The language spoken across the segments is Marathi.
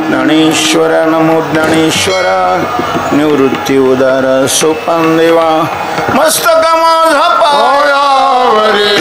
ज्ञानेश्वर नमो ज्ञानेश्वर निवृत्ती उदार सोपान देवा मस्तक माझा पायावरी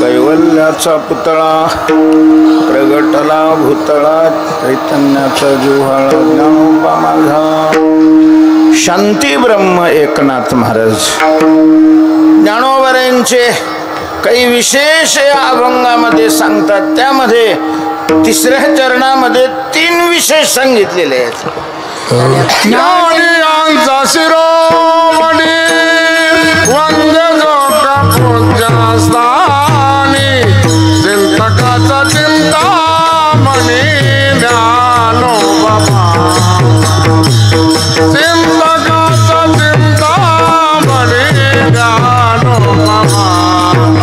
कैवल्याचा पुतळा प्रगटला भूतळा चैतन्याचा जुव्हाळा ज्ञानोबा माझा शांती ब्रह्म एकनाथ महाराज ज्ञानोबरांचे काही विशेष या अभंगामध्ये सांगतात. त्यामध्ये तिसऱ्या चरणामध्ये 3 विशेष सांगितलेले आहेत. ज्ञानियांचा शिरोमणी वंदे जोका पूज्यस्थानी चिंतकाचा चिंतामणी ज्ञानोबा चिंतकाचा चिंतामणी ज्ञानोबा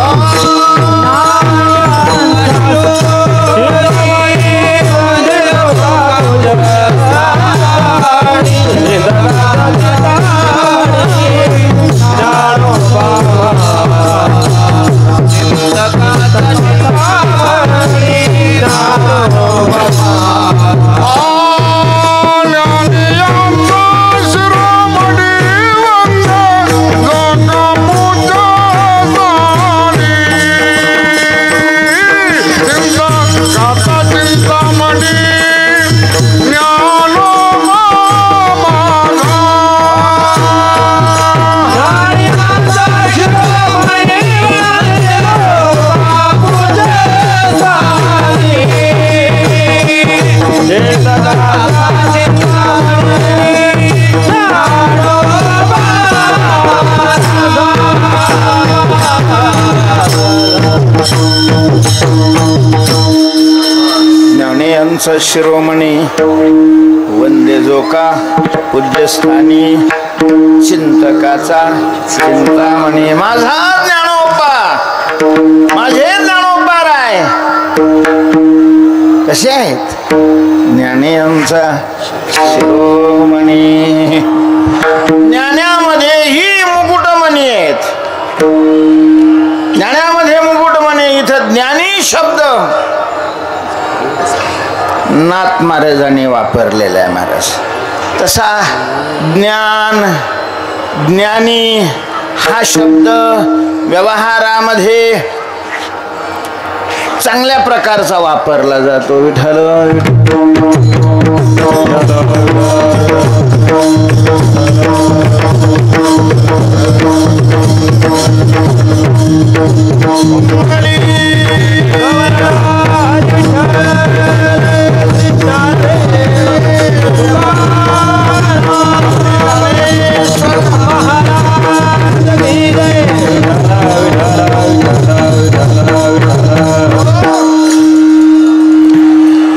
ज्ञानियांचा शिरोमणी वंदे जोका पूज्यस्थानी चिंतकाचा चिंतामणी माझा ज्ञानोबा माझे ज्ञानोबा राय कसे आहेत. ज्ञानियांचा शिरोमणी ज्ञानामध्ये ही मुकुटमणी आहेत. ज्ञानामध्ये मुकुटमणी इथं ज्ञानी शब्द नाथ महाराजांनी वापरलेला आहे. महाराज तसा ज्ञान ज्ञानी हा शब्द व्यवहारामध्ये चांगल्या प्रकारचा वापरला जातो. विठ्ठल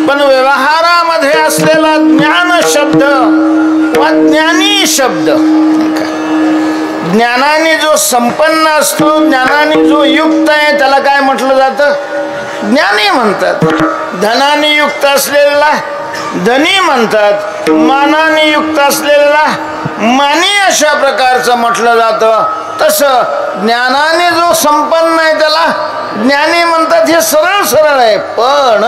पण व्यवहारामध्ये असलेला ज्ञान शब्द वा ज्ञानी शब्द ज्ञानाने जो संपन्न असतो ज्ञानाने जो युक्त आहे त्याला काय म्हटलं जातं. ज्ञानी म्हणतात. धनाने युक्त असलेला धनी म्हणतात. मानाने युक्त असलेला मानी अशा प्रकारचं म्हटलं जातं. तसं ज्ञानाने जो संपन्न आहे त्याला ज्ञानी म्हणतात हे सरळ सरळ आहे, पण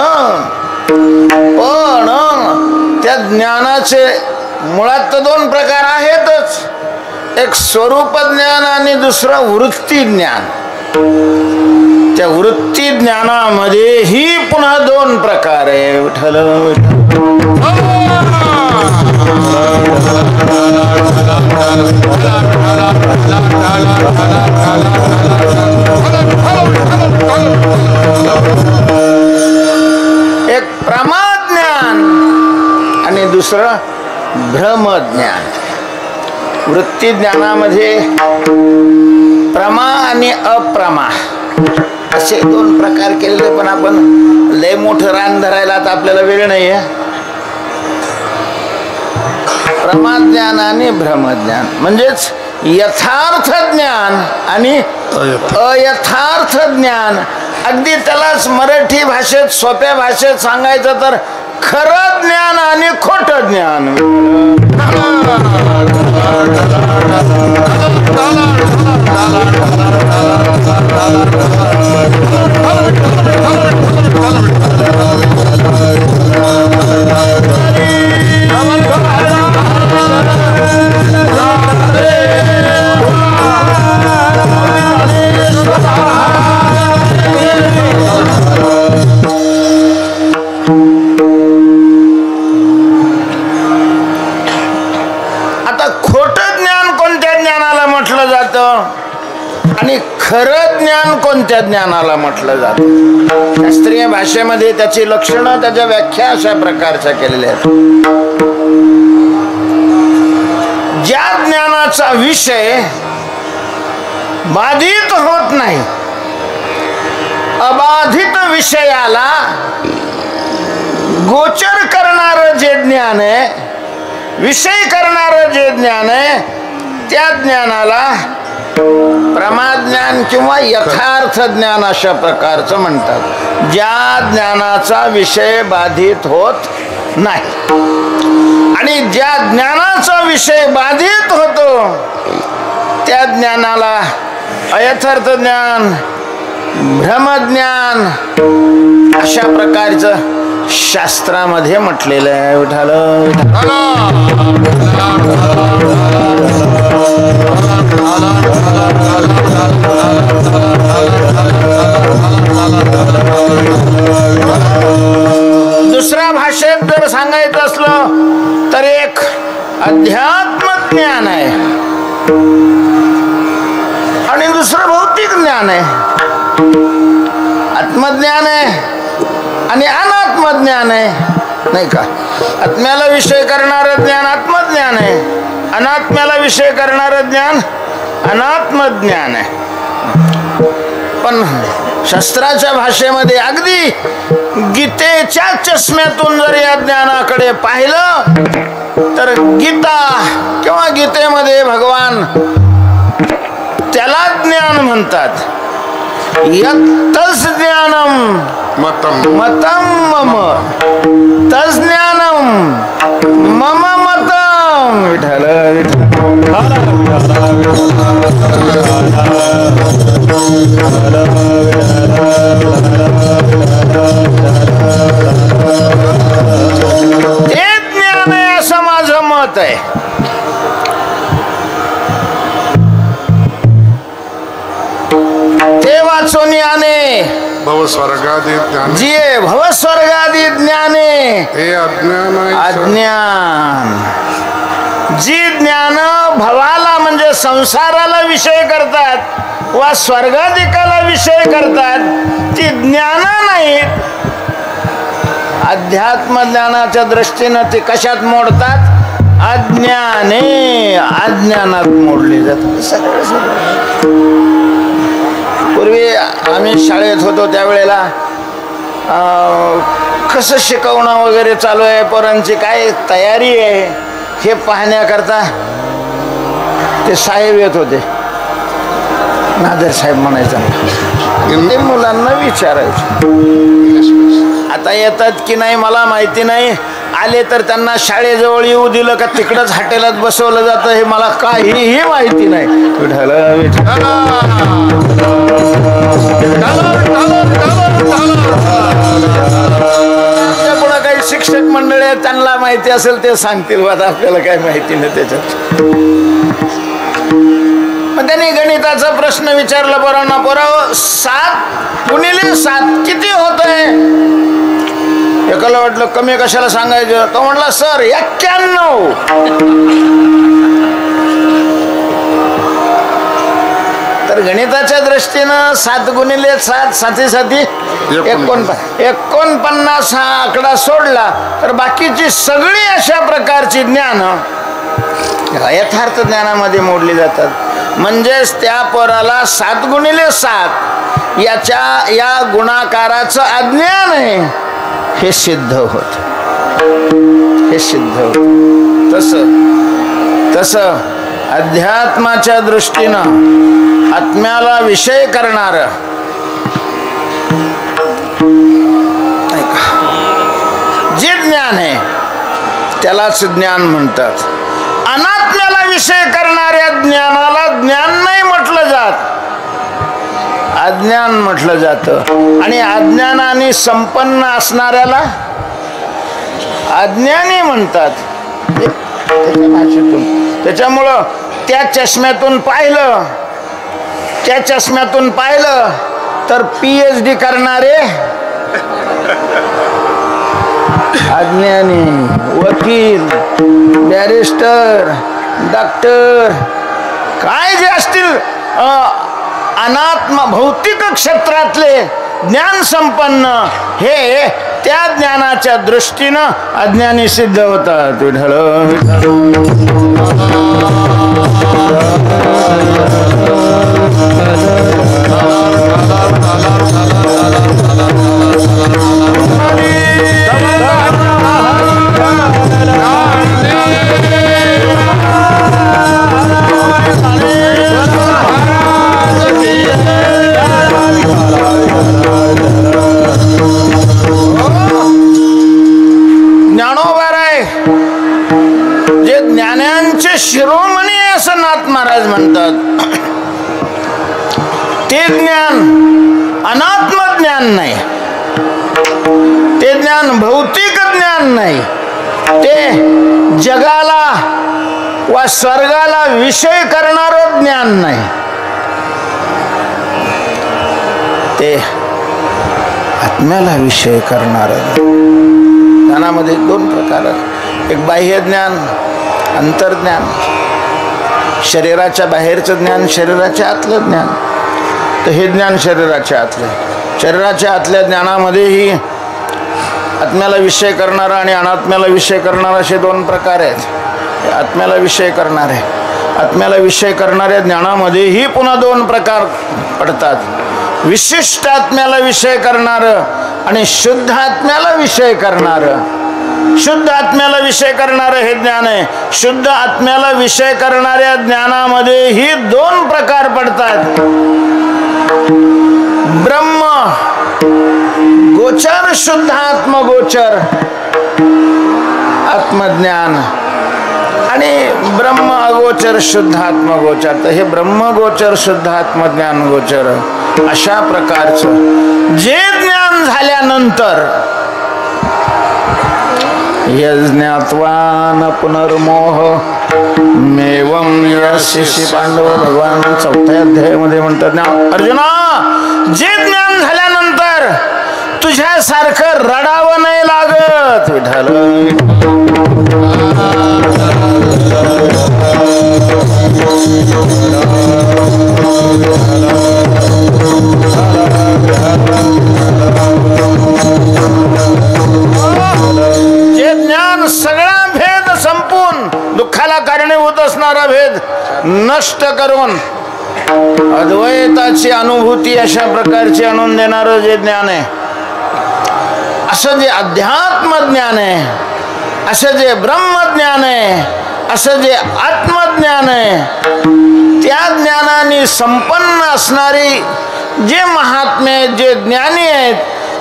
त्या ज्ञानाचे मुळात तर दोन प्रकार आहेतच, एक स्वरूप ज्ञान आणि दुसरं वृत्ती ज्ञान. त्या वृत्ती ज्ञानामध्ये ही पुन्हा दोन प्रकार आहे. विठ्ठल एक प्रमाज्ञान आणि दुसरं भ्रमज्ञान. वृत्ती ज्ञानामध्ये प्रमा आणि अप्रमा असे दोन प्रकार केलेले, पण आपण लय मोठं रान धरायला आता आपल्याला वेळ नाही आहे. प्रमाज्ञान आणि भ्रमज्ञान म्हणजेच यथार्थ ज्ञान आणि अयथार्थ ज्ञान. अगदी त्यालाच मराठी भाषेत सोप्या भाषेत सांगायचं तर खरं ज्ञान आणि खोटं ज्ञान. आता खोटं ज्ञान कोणत्या ज्ञानाला म्हटलं जातं आणि खरं ज्ञान कोणत्या ज्ञानाला म्हटलं जातं? शास्त्रीय भाषेमध्ये त्याची लक्षणं, त्याच्या व्याख्या अशा प्रकारच्या केलेल्या आहेत. ज्या ज्ञानाचा विषय बाधित होत नाही, अबाधित विषयाला गोचर करणारं जे ज्ञान आहे, विषय करणारं जे ज्ञान आहे, त्या ज्ञानाला प्रमाज्ञान किंवा यथार्थ ज्ञान अशा प्रकारचं म्हणतात. ज्या ज्ञानाचा विषय बाधित होत नाही आणि ज्या ज्ञानाचा विषय बाधित होतो त्या ज्ञानाला अयथार्थ ज्ञान, भ्रमज्ञान अशा प्रकारचं शास्त्रामध्ये म्हटलेलं आहे. विठ्ठल दुसऱ्या भाषेत जर सांगायचं असलं तर एक अध्यात्म ज्ञान आहे आणि दुसरं भौतिक ज्ञान आहे. आत्मज्ञान आहे आणि अनात्मज्ञान आहे, नाही का? आत्म्याला विषय करणारं ज्ञान आत्मज्ञान आहे, अनात्म्याला विषय करणारं ज्ञान अनात्मज्ञान आहे. पण शास्त्राच्या भाषेमध्ये अगदी गीतेच्या चष्म्यातून जर या ज्ञानाकडे पाहिलं तर गीता किंवा गीतेमध्ये भगवान त्याला ज्ञान म्हणतात. यत्तस् ज्ञानम मतम मम तस् ज्ञानम मम मतम. विठ्ठल ते ज्ञान आहे असं माझं मत आहे. ते वाचून याने भवस्वर्गादी ज्ञान, जी भवस्वर्गादी ज्ञाने हे अज्ञान आहे. अज्ञान जी ज्ञान भवाला म्हणजे संसाराला विषय करतात वा स्वर्गाधिकाला विषय करतात ती ज्ञान नाहीत. अध्यात्म ज्ञानाच्या दृष्टीनं ती कशात मोडतात? अज्ञाने, अज्ञानात मोडली जातात. सगळं पूर्वी आम्ही शाळेत होतो त्यावेळेला कसं शिकवणं वगैरे चालू आहे, पोरांची काय तयारी आहे हे पाहण्याकरता ते साहेब येत होते. नादर साहेब म्हणायचा. ते मुलांना विचारायचं. आता येतात की नाही मला माहिती नाही. आले तर त्यांना शाळेजवळ येऊ दिलं का तिकडंच हॉटेलात बसवलं जातं हे मला काहीही माहिती नाही. विठ्ठल विठ्ठल शिक्षक मंडळी आहेत, त्यांना माहिती असेल ते सांगतील, आता आपल्याला काय माहिती नाही त्याच्यात. मग त्यांनी गणिताचा प्रश्न विचारला पोरांना, पोराव 7 गुणिले 7 किती होतंय? एकाला वाटलं कमी कशाला सांगायचं, तो म्हटला सर 91. तर गणिताच्या दृष्टीनं 7 गुणिले 7 7 49 हा आकडा सोडला तर बाकीची सगळी अशा प्रकारची ज्ञान यथार्थ ज्ञानामध्ये मोडली जातात. म्हणजेच त्या पोराला 7 गुणिले 7 या गुणाकाराचं अज्ञान आहे हे सिद्ध होत. तस अध्यात्माच्या दृष्टीनं आत्म्याला विषय करणार जे ज्ञान आहे त्यालाच ज्ञान म्हणतात. अनात्म्याला विषय करणाऱ्या ज्ञानाला ज्ञान नाही म्हटलं जात, अज्ञान म्हटलं जातं. आणि अज्ञानाने संपन्न असणाऱ्याला अज्ञानी म्हणतात त्याच्या भाषेतून. त्याच्यामुळं त्या चष्म्यातून पाहिलं तर PhD करणारे अज्ञानी, वकील, बॅरिस्टर, डॉक्टर काय जे असतील अनात्म भौतिक क्षेत्रातले ज्ञान संपन्न हे त्या ज्ञानाच्या दृष्टीनं अज्ञानी सिद्ध होतात. विठ्ठल शिरोमणी असं नाथ महाराज म्हणतात. ते ज्ञान अनात्म ज्ञान नाही, ते ज्ञान भौतिक ज्ञान नाही, ते जगाला वा स्वर्गाला विषय करणारं ज्ञान नाही, ते आत्म्याला विषय करणारं. ज्ञानामध्ये 2 प्रकार आहेत. एक बाह्य ज्ञान, अंतर्ज्ञान. शरीराच्या बाहेरचं ज्ञान, शरीराच्या आतलं ज्ञान. तर हे ज्ञान शरीराच्या आतल्या ज्ञानामध्येही आत्म्याला विषय करणारा आणि अनात्म्याला विषय करणारा असे 2 प्रकार आहेत. आत्म्याला विषय करणाऱ्या ज्ञानामध्येही पुन्हा 2 प्रकार पडतात. विशिष्ट आत्म्याला विषय करणारं आणि शुद्ध आत्म्याला विषय करणारं. शुद्ध आत्म्याला विषय करणारं हे ज्ञान आहे. शुद्ध आत्म्याला विषय करणाऱ्या ज्ञानामध्ये ही 2 प्रकार पडतात. ब्रह्म गोचर, शुद्ध आत्मगोचर आत्मज्ञान आणि ब्रह्म अगोचर, शुद्ध आत्मगोचर. तर हे ब्रह्मगोचर, शुद्ध आत्मज्ञान गोचर अशा प्रकारचं जे ज्ञान झाल्यानंतर यज्ञात्वान पुनर्मोह मेवम यशिषि पांडव भगवान 4थ्या अध्यायामध्ये म्हणतात, अर्जुना जे ज्ञान झाल्यानंतर तुझ्यासारखं रडावं नाही लागत. विठ्ठल जे ज्ञान सगळा भेद संपून दुःखाला कारणीभूत असणारा भेद नष्ट करून अद्वैताची अनुभूती अशा प्रकारची आणून देणारं जे ज्ञान आहे, असं जे अध्यात्म ज्ञान आहे, असं जे ब्रह्मज्ञान आहे, असं जे आत्मज्ञान आहे, त्या ज्ञानाने संपन्न असणारी जे महात्मे जे ज्ञानी आहेत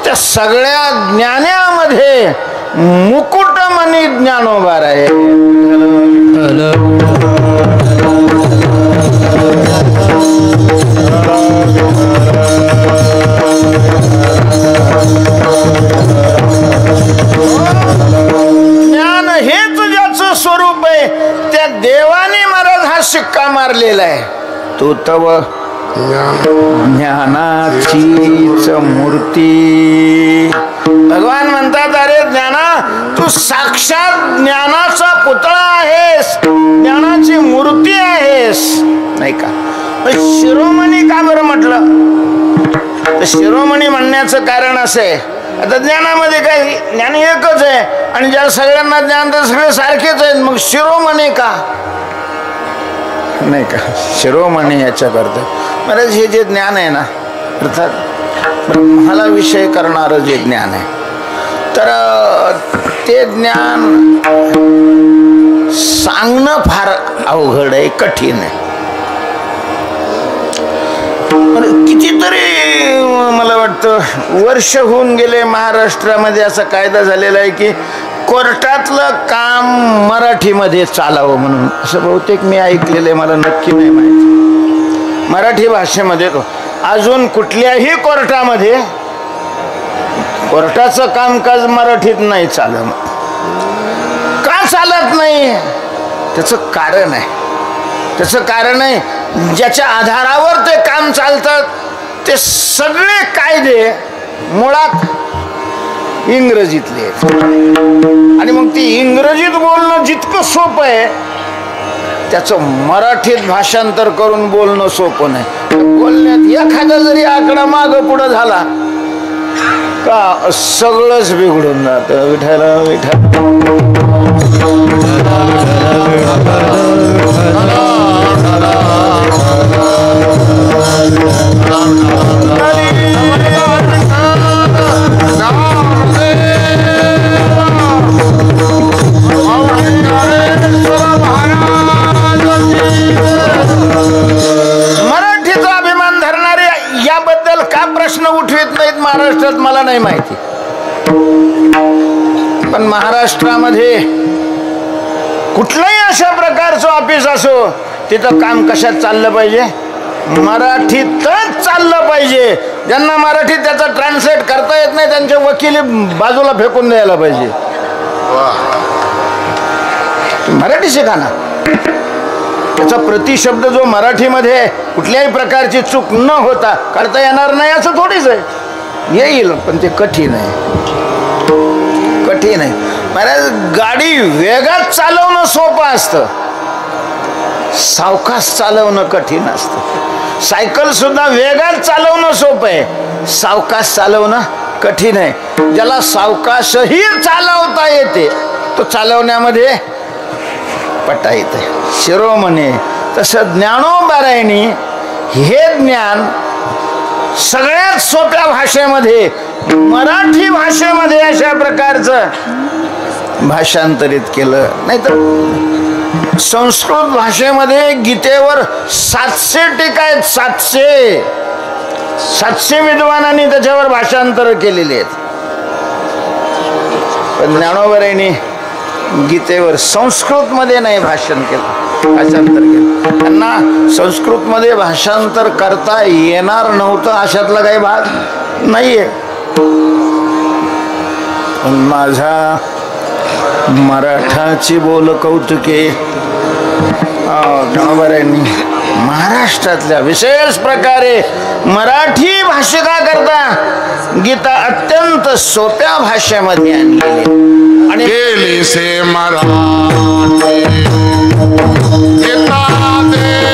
त्या सगळ्या ज्ञानामध्ये मुकुटमणी ज्ञानोबा आहे. आलेला आहे तो तव ज्ञानाचीच मूर्ती. भगवान म्हणतात अरे ज्ञाना तू साक्षात ज्ञानाचा पुतळा आहेस, ज्ञानाची मूर्ती आहेस, नाही का. शिरोमणी का बरं म्हटलं तर शिरोमणी म्हणण्याचं कारण असं आहे, आता ज्ञानामध्ये काय ज्ञान एकच आहे आणि ज्या सगळ्यांना ज्ञान तर सगळे सारखेच आहेत, मग शिरोमणी का नाही का. शिरोमणी याच्या करता महाराज हे जे ज्ञान आहे ना अर्थात ब्रह्माला विषय करणारं जे ज्ञान आहे तर ते ज्ञान सांगणं फार अवघड आहे, कठीण आहे. कितीतरी मला वाटतं वर्ष होऊन गेले महाराष्ट्रामध्ये असा कायदा झालेला आहे की कोर्टातलं काम मराठीमध्ये चालावं म्हणून. असं बहुतेक मी ऐकलेलं आहे, मला नक्की नाही माहिती. मराठी भाषेमध्ये तो अजून कुठल्याही कोर्टामध्ये कोर्टाचं कामकाज मराठीत नाही चालत. का चालत नाही त्याचं कारण आहे. त्याचं कारण आहे ज्याच्या आधारावर ते काम चालतात ते सगळे कायदे मुळात इंग्रजीतले आहेत. आणि मग ती इंग्रजीत बोलणं जितकं सोपं आहे त्याचं मराठीत भाषांतर करून बोलणं सोपं नाही. बोलण्यात एखादा जरी आकडा मागं पुढं झाला का सगळंच बिघडून जातं. विठ्ठल मराठीचा अभिमान धरणारे याबद्दल का प्रश्न उठवित नाहीत महाराष्ट्रात मला नाही माहिती. पण महाराष्ट्रामध्ये कुठलंही अशा प्रकारचं ऑफिस असो तिथं काम कशात चाललं पाहिजे, मराठीतच चाललं पाहिजे. ज्यांना मराठीत त्याचा ट्रान्सलेट करता येत नाही त्यांचे वकिली बाजूला फेकून द्यायला पाहिजे. मराठी शिका ना. त्याचा प्रतिशब्द जो मराठीमध्ये कुठल्याही प्रकारची चूक न होता करता येणार नाही असं थोडीच आहे. येईल पण ते कठीण आहे, कठीण आहे. महाराज गाडी वेगात चालवणं सोपं असतं, सावकाश चालवणं कठीण असतं. सायकल सुद्धा वेगात चालवणं सोपं आहे, सावकाश चालवणं कठीण आहे. ज्याला सावकाशही चालवता येते तो चालवण्यामध्ये पटा येते. शिरोमणी तसं ज्ञानोबारायणी हे ज्ञान सगळ्यात सोप्या भाषेमध्ये मराठी भाषेमध्ये अशा प्रकारचं भाषांतरित केलं. नाहीतर संस्कृत भाषेमध्ये गीतेवर 700 टीका आहेत. 700 विद्वानांनी त्याच्यावर भाषांतर केलेले आहेत. पण ज्ञानोबारायणी गीतेवर संस्कृतमध्ये नाही भाषांतर केलं. त्यांना संस्कृतमध्ये भाषांतर करता येणार नव्हतं अशातला काही भाग नाहीये. पण माझा मराठाची बोल कौतुके ज्ञानोबारायांनी महाराष्ट्रातल्या विशेष प्रकारे मराठी भाषिका करता गीता अत्यंत सोप्या भाषेमध्ये आणलेली आणि केली से मराठी गीता देवे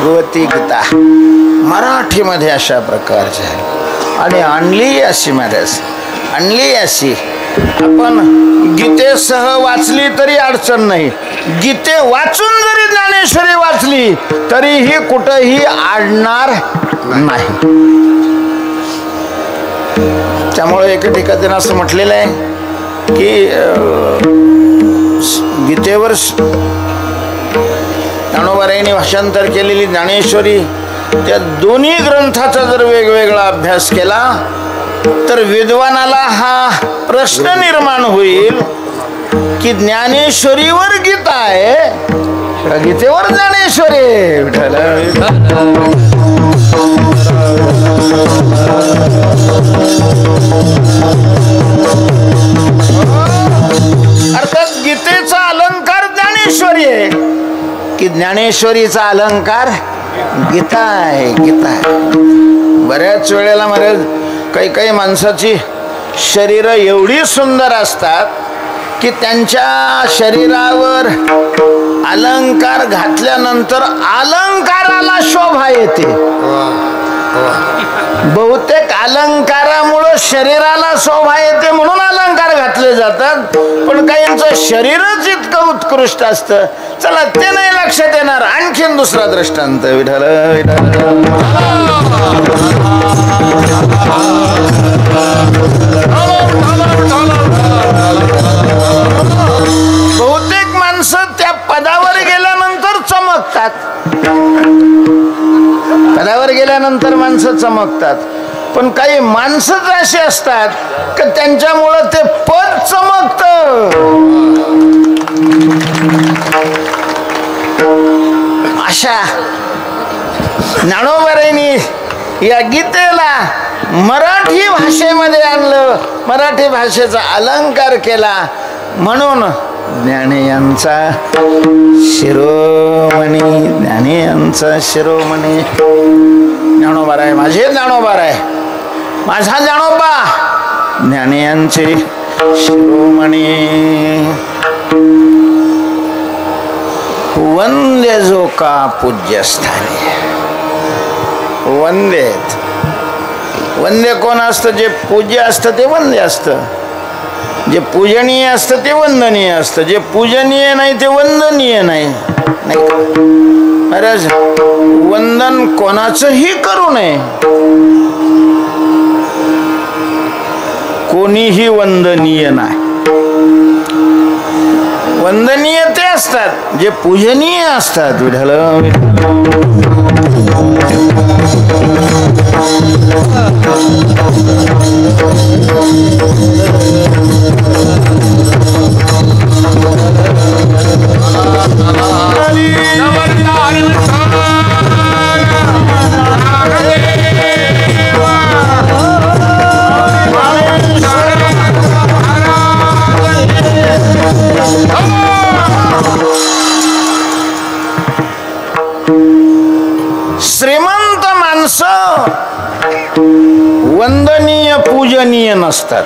भगवती गीता मराठीमध्ये अशा प्रकारची आहे आणि आणली अशी महाराज, आणली अशी आपण गीतेसह वाचली तरी अडचण नाही, गीते वाचून जरी ज्ञानेश्वरी वाचली तरीही कुठंही आडणार नाही. त्यामुळे एका ठिकाणी असं म्हटलेलं आहे की गीतेवर ज्ञानोबारायांनी भाषांतर केलेली ज्ञानेश्वरी त्या दोन्ही ग्रंथाचा जर वेगवेगळा अभ्यास केला तर विद्वानाला हा प्रश्न निर्माण होईल की ज्ञानेश्वरीवर गीता आहे, गीतेवर ज्ञानेश्वरी आहे. अर्थात गीतेचा अलंकार ज्ञानेश्वरी आहे की ज्ञानेश्वरीचा अलंकार गीता आहे, गीता आहे. बऱ्याच वेळेला महाराज काही काही माणसाची शरीर एवढी सुंदर असतात की त्यांच्या शरीरावर अलंकार घातल्यानंतर अलंकाराला शोभा येते. बहुतेक अलंकारामुळं शरीराला शोभा येते म्हणून अलंकार घातले जातात, पण काहींचं शरीरच इतकं उत्कृष्ट असतं. चला ते नाही लक्षात येणार, आणखीन दुसरा दृष्टांत. विठ्ठल बहुतेक माणसं त्या पदावर गेल्यानंतर चमकतात, पदावर गेल्यानंतर माणसं चमकतात, पण काही माणसंच अशी असतात की त्यांच्यामुळं ते पद चमकतं. अशा ज्ञानोबारायांनी या गीतेला मराठी भाषेमध्ये आणलं, मराठी भाषेचा अलंकार केला, म्हणून ज्ञानी यांचा शिरोमणी, ज्ञानी यांचा शिरोमणी ज्ञानोबा आहे. माझे ज्ञानोबा आहे, माझा ज्ञानोबा, ज्ञानी यांचे शिरोमणी. वंदे जो का पूज्यस्थानी, वंदेत. वंदे कोण असतं? जे पूज्य असतं ते वंदे असतं, जे पूजनीय असतं ते वंदनीय असतं, जे पूजनीय नाही ते वंदनीय नाही. महाराज वंदन कोणाचंही करू नये, कोणीही वंदनीय नाही. वंदनीय ते असतात जे पूजनीय असतात. विठ्ठल श्रीमंत माणसं वंदनीय पूजनीय नसतात,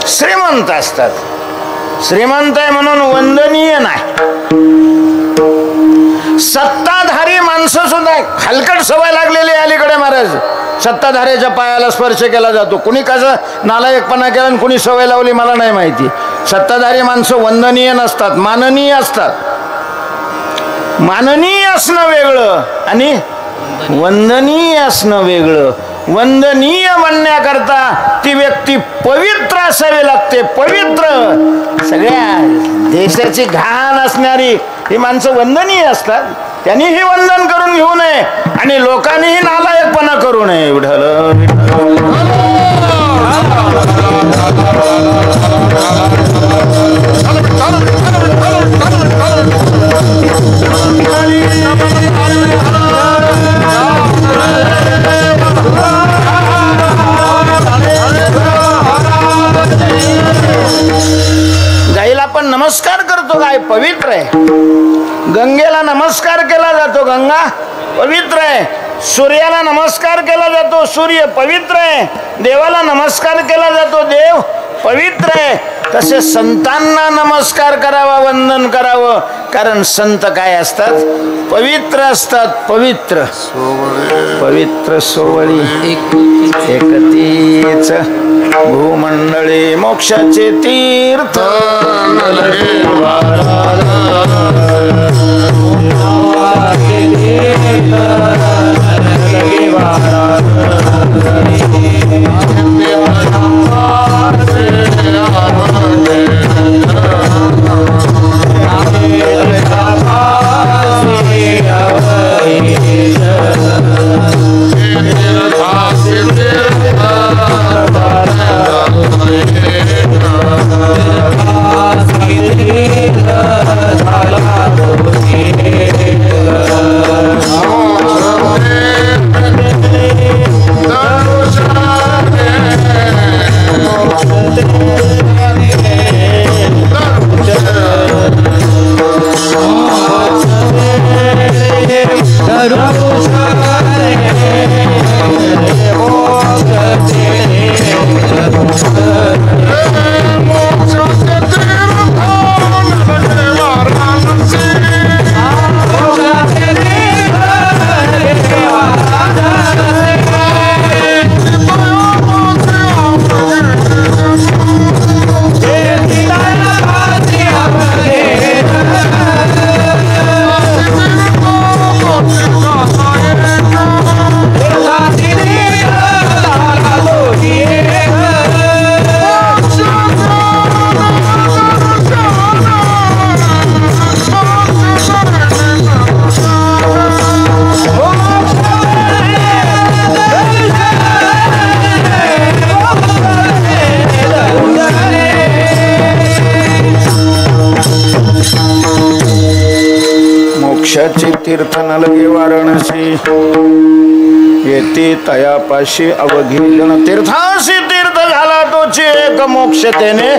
श्रीमंत असतात. श्रीमंत आहे म्हणून वंदनीय नाही. सत्ताधारी माणसं सुद्धा हलकट सवय लागलेली अलीकडे महाराज. सत्ताधाऱ्याच्या पायाला स्पर्श केला जातो. कुणी कसं नालायकपणा केला आणि कुणी सवय लावली मला नाही माहिती. सत्ताधारी माणसं वंदनीय नसतात, माननीय असतात. माननीय असणं वेगळं आणि वंदनीय असणं वेगळं. वंदनीय म्हणण्याकरता ती व्यक्ती पवित्र असावी लागते, पवित्र. सगळ्या देशाची घाण असणारी ही माणसं वंदनीय असतात. त्यांनीही वंदन करून घेऊ नये आणि लोकांनीही नालायकपणा करू नये. विठ्ठल गाईला आपण नमस्कार करतो, गाय पवित्र आहे. गंगेला नमस्कार केला जातो, गंगा पवित्र आहे. सूर्याला नमस्कार केला जातो, सूर्य पवित्र आहे. देवाला नमस्कार केला जातो, देव पवित्र आहे. तसे संतांना नमस्कार करावा, वंदन करावं. कारण संत काय असतात? पवित्र असतात. पवित्र पवित्र सोवळी एकतीच भूमंडळी मोक्षाचे तीर्थ मोक्षाची तीर्थ न लगे वाराणसी येते तयापाशी अवघी जन तीर्थासी तीर्थ झाला तोची एक मोक्षतेने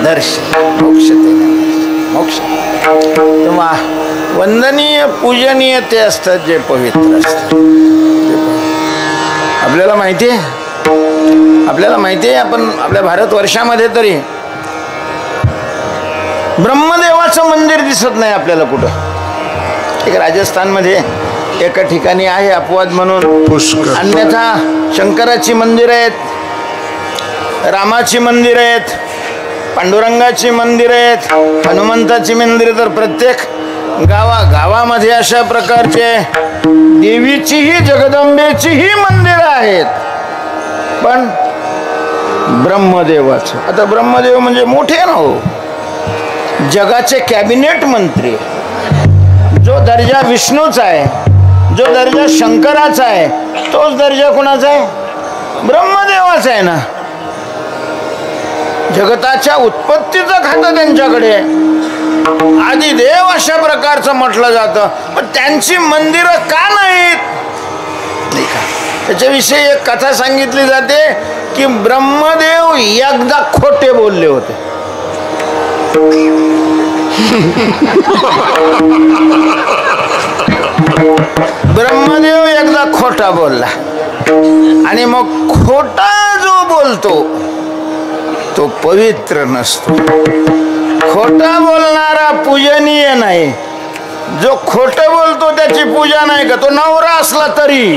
दर्शन मोक्षतेने मोक्ष. तेव्हा वंदनीय पूजनीय ते असतात जे पवित्र असतात. आपल्याला माहिती आहे आपण आपल्या भारतवर्षामध्ये तरी ब्रह्मदेवाचं मंदिर दिसत नाही आपल्याला कुठं. एक राजस्थानमध्ये एका ठिकाणी आहे अपवाद म्हणून पुष्कर. अन्यथा शंकराची मंदिर आहेत, रामाची मंदिर आहेत, पांडुरंगाची मंदिर आहेत, हनुमंताची मंदिर. तर प्रत्येक गावामध्ये अशा प्रकारचे देवीचीही जगदंबेचीही मंदिर आहेत. पण ब्रह्मदेवाचं, आता ब्रह्मदेव म्हणजे मोठे ना हो, जगाचे कॅबिनेट मंत्री. जो दर्जा विष्णूचा आहे, जो दर्जा शंकराचा आहे, तोच दर्जा कोणाचा आहे? ब्रह्मदेवाचा आहे ना. जगताच्या उत्पत्तीचं खातं त्यांच्याकडे. आदिदेव अशा प्रकारचं म्हटलं जातं. पण त्यांची मंदिरं का नाहीत? त्याच्याविषयी एक कथा सांगितली जाते की ब्रह्मदेव एकदा खोटे बोलले होते. ब्रह्मदेव एकदा खोटा बोलला आणि मग खोटा जो बोलतो तो पवित्र नसतो. खोटा बोलणारा पूजनीय नाही. जो खोटं बोलतो त्याची पूजा नाही का. तो नवरा असला तरी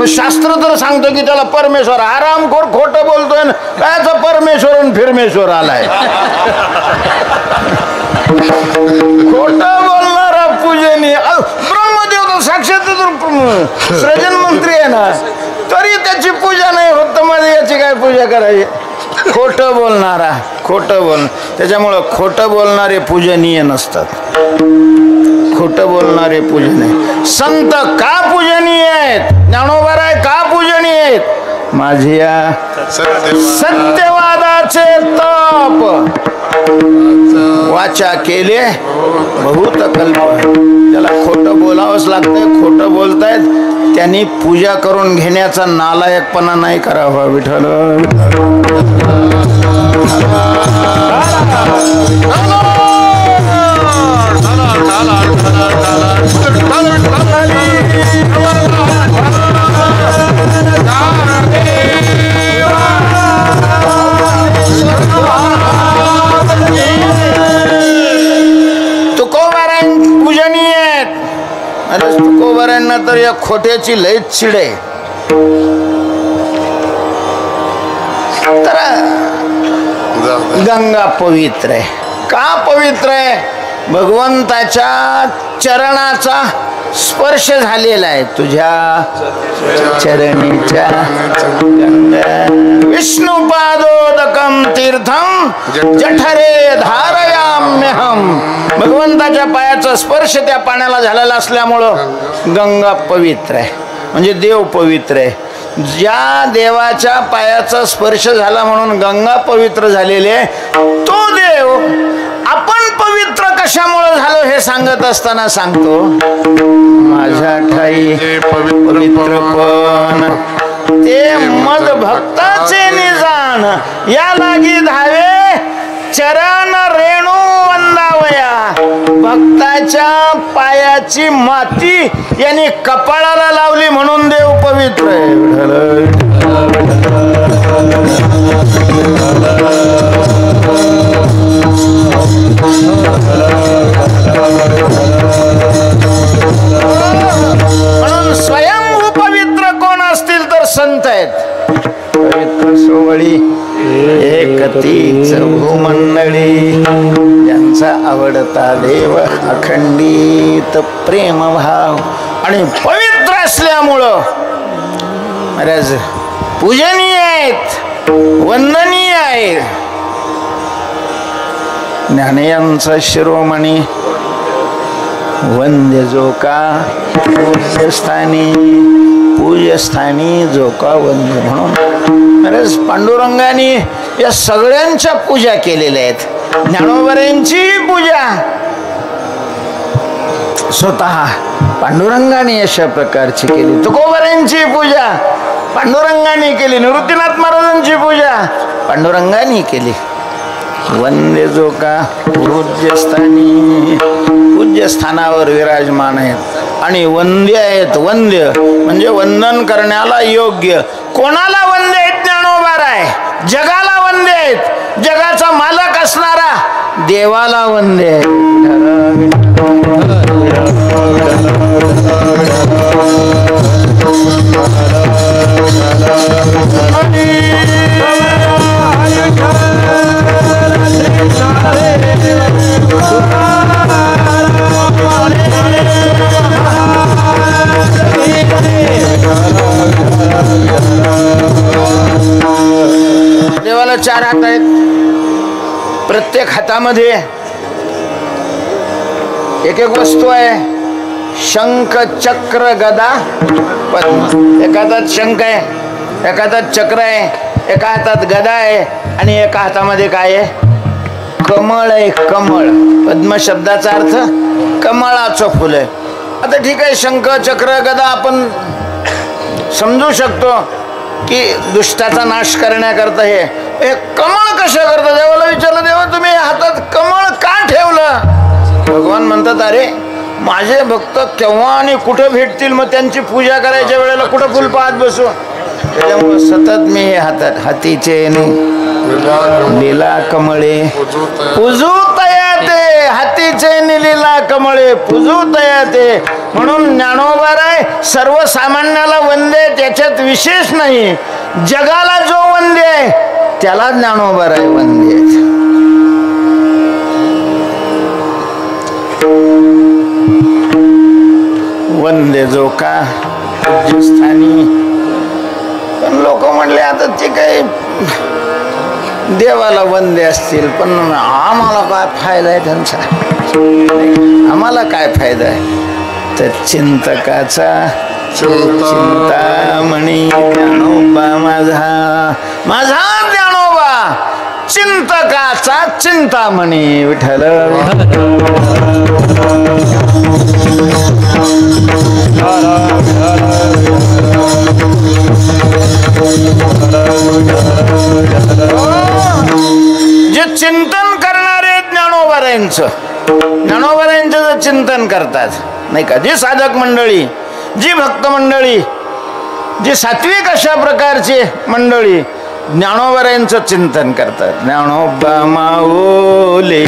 शास्त्र तर सांगतो की त्याला परमेश्वर आरामखोर खोटं बोलतोय ना, कायचा परमेश्वर फिरमेश्वर आलाय. खोटं बोलणारा पूजनीय. ब्रह्मदेव तर साक्षात सृजन मंत्री आहे ना, तरी त्याची पूजा नाही होत. तर मध्ये याची काय पूजा करायची? खोटं बोलणारा, खोटं बोल. त्याच्यामुळं खोटं बोलणारे पूजनीय नसतात. खोटं बोलणारे पूजनीय. संत का पूजनीय आहेत? ज्ञानोबाराय का पूजनीय आहेत? माझ्या सत्यवादाचे तप वाचा केले बहुत कल्प. त्याला खोटं बोलावंच लागतंय. खोटं बोलतायत त्यांनी पूजा करून घेण्याचा नालायकपणा नाही करावा. विठ्ठल Dala तर या खोट्याची लयच चिड आहे. तर गंगा पवित्र आहे. का पवित्र आहे? भगवंताच्या चरणाचा स्पर्श झालेला आहे. तुझ्या चरणीच्या विष्णुपादोदकम तीर्थम जठरे धारयाम्यहम. भगवंताच्या पायाचा स्पर्श त्या पाण्याला झालेला असल्यामुळं गंगा पवित्र आहे. म्हणजे देव पवित्र आहे. ज्या देवाच्या पायाचा स्पर्श झाला म्हणून गंगा पवित्र झालेली आहे. तो देव आपण पवित्र कशामुळे झालो हे सांगत असताना सांगतो, माझ्या ठाई पवित्रपण ते मद भक्ताचे निजान, या लागी धावे चरण रेणू वंदावया. भक्ताच्या पायाची माती यांनी कपाळाला लावली म्हणून देव पवित्र आहे. म्हणून स्वयंभू पवित्र कोण असतील तर संत आहेत. पवित्र सोवळी एकतीच भूमंडळी, ज्यांचा आवडता देव अखंडित प्रेम भाव आणि पवित्र असल्यामुळं महाराज पूजनीय आहेत, वंदनीय आहेत. ज्ञानियांचा शिरोमणी वंद्य जो का पूज्यस्थानी जो का वंद्य. म्हणून अरे पांडुरंगाने या सगळ्यांच्या पूजा केलेल्या आहेत. ज्ञानोबऱ्यांची पूजा स्वतः पांडुरंगाने अशा प्रकारची केली. तुकोबऱ्यांची पूजा पांडुरंगाने केली. निवृत्तीनाथ महाराजांची पूजा पांडुरंगाने केली. वंद्य जो का पूज्यस्थानी, पूज्यस्थानावर विराजमान आहेत आणि वंद्य आहेत. वंद्य म्हणजे वंदन करण्याला योग्य. कोणाला वंद्य आहेत? ज्ञानोबा आहे. जगाला वंद्य आहेत. जगाचा मालक असणारा देवाला वंद्य आहे. देवाला 4 हात आहेत. प्रत्येक हातामध्ये एक एक वस्तू आहे. शंख, चक्र, गदा, पद्म. एका हातात शंख आहे, एका हातात चक्र आहे, एका हातात गदा आहे आणि एका हातामध्ये काय आहे? कमळ आहे. कमळ. पद्म शब्दाचा अर्थ कमळाचं फुल आहे. आता ठीक आहे, शंख, चक्र, गदा आपण समजू शकतो की दुष्टाचा नाश करण्याकरता हे कमळ कशा करता? देवाला विचारलं, देवा तुम्ही हातात कमळ का ठेवलं? भगवान म्हणतात, अरे माझे भक्त केव्हा आणि कुठं भेटतील, मग त्यांची पूजा करायच्या वेळेला कुठं फुल पाहत बसू? त्याच्यामुळे सतत मी हे हातीचे लीला कमळे पूजू तयाते. हातीचे लीला कमळे पूजू तयाते. म्हणून ज्ञानोबाराय सर्वसामान्याला वंदे, त्याच्यात विशेष नाही. जगाला जो वंदे आहे त्याला ज्ञानोबाराय वंदे. वंदे जो का पूज्यस्थानी. पण लोक म्हणले आता ते काही देवाला वंदे असतील, पण आम्हाला काय फायदा आहे त्यांचा? आम्हाला काय फायदा आहे? तर चिंतकाचा चिंतामणी ज्ञानोबा माझा, माझा ज्ञानोबा चिंतकाचा चिंतामणी. विठ्ठल जे चिंतन करणारे ज्ञानोबारायांचं जे चिंतन करतात नाही का, जी साधक मंडळी, जी भक्त मंडळी, जी सात्विक अशा प्रकारची मंडळी ज्ञानोबारायांचं चिंतन करतात. ज्ञानोबा माऊली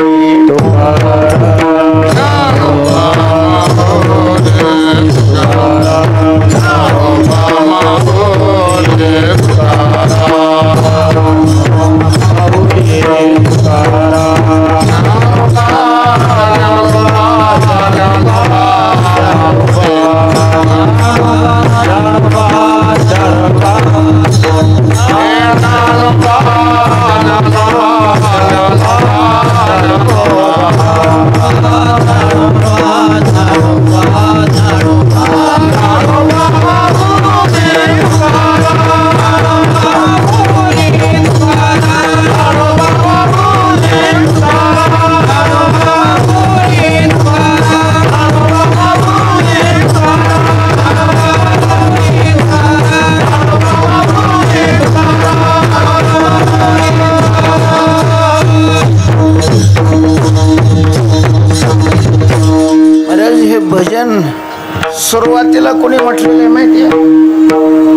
सुरुवातीला कोणी म्हटलेलं माहितीये?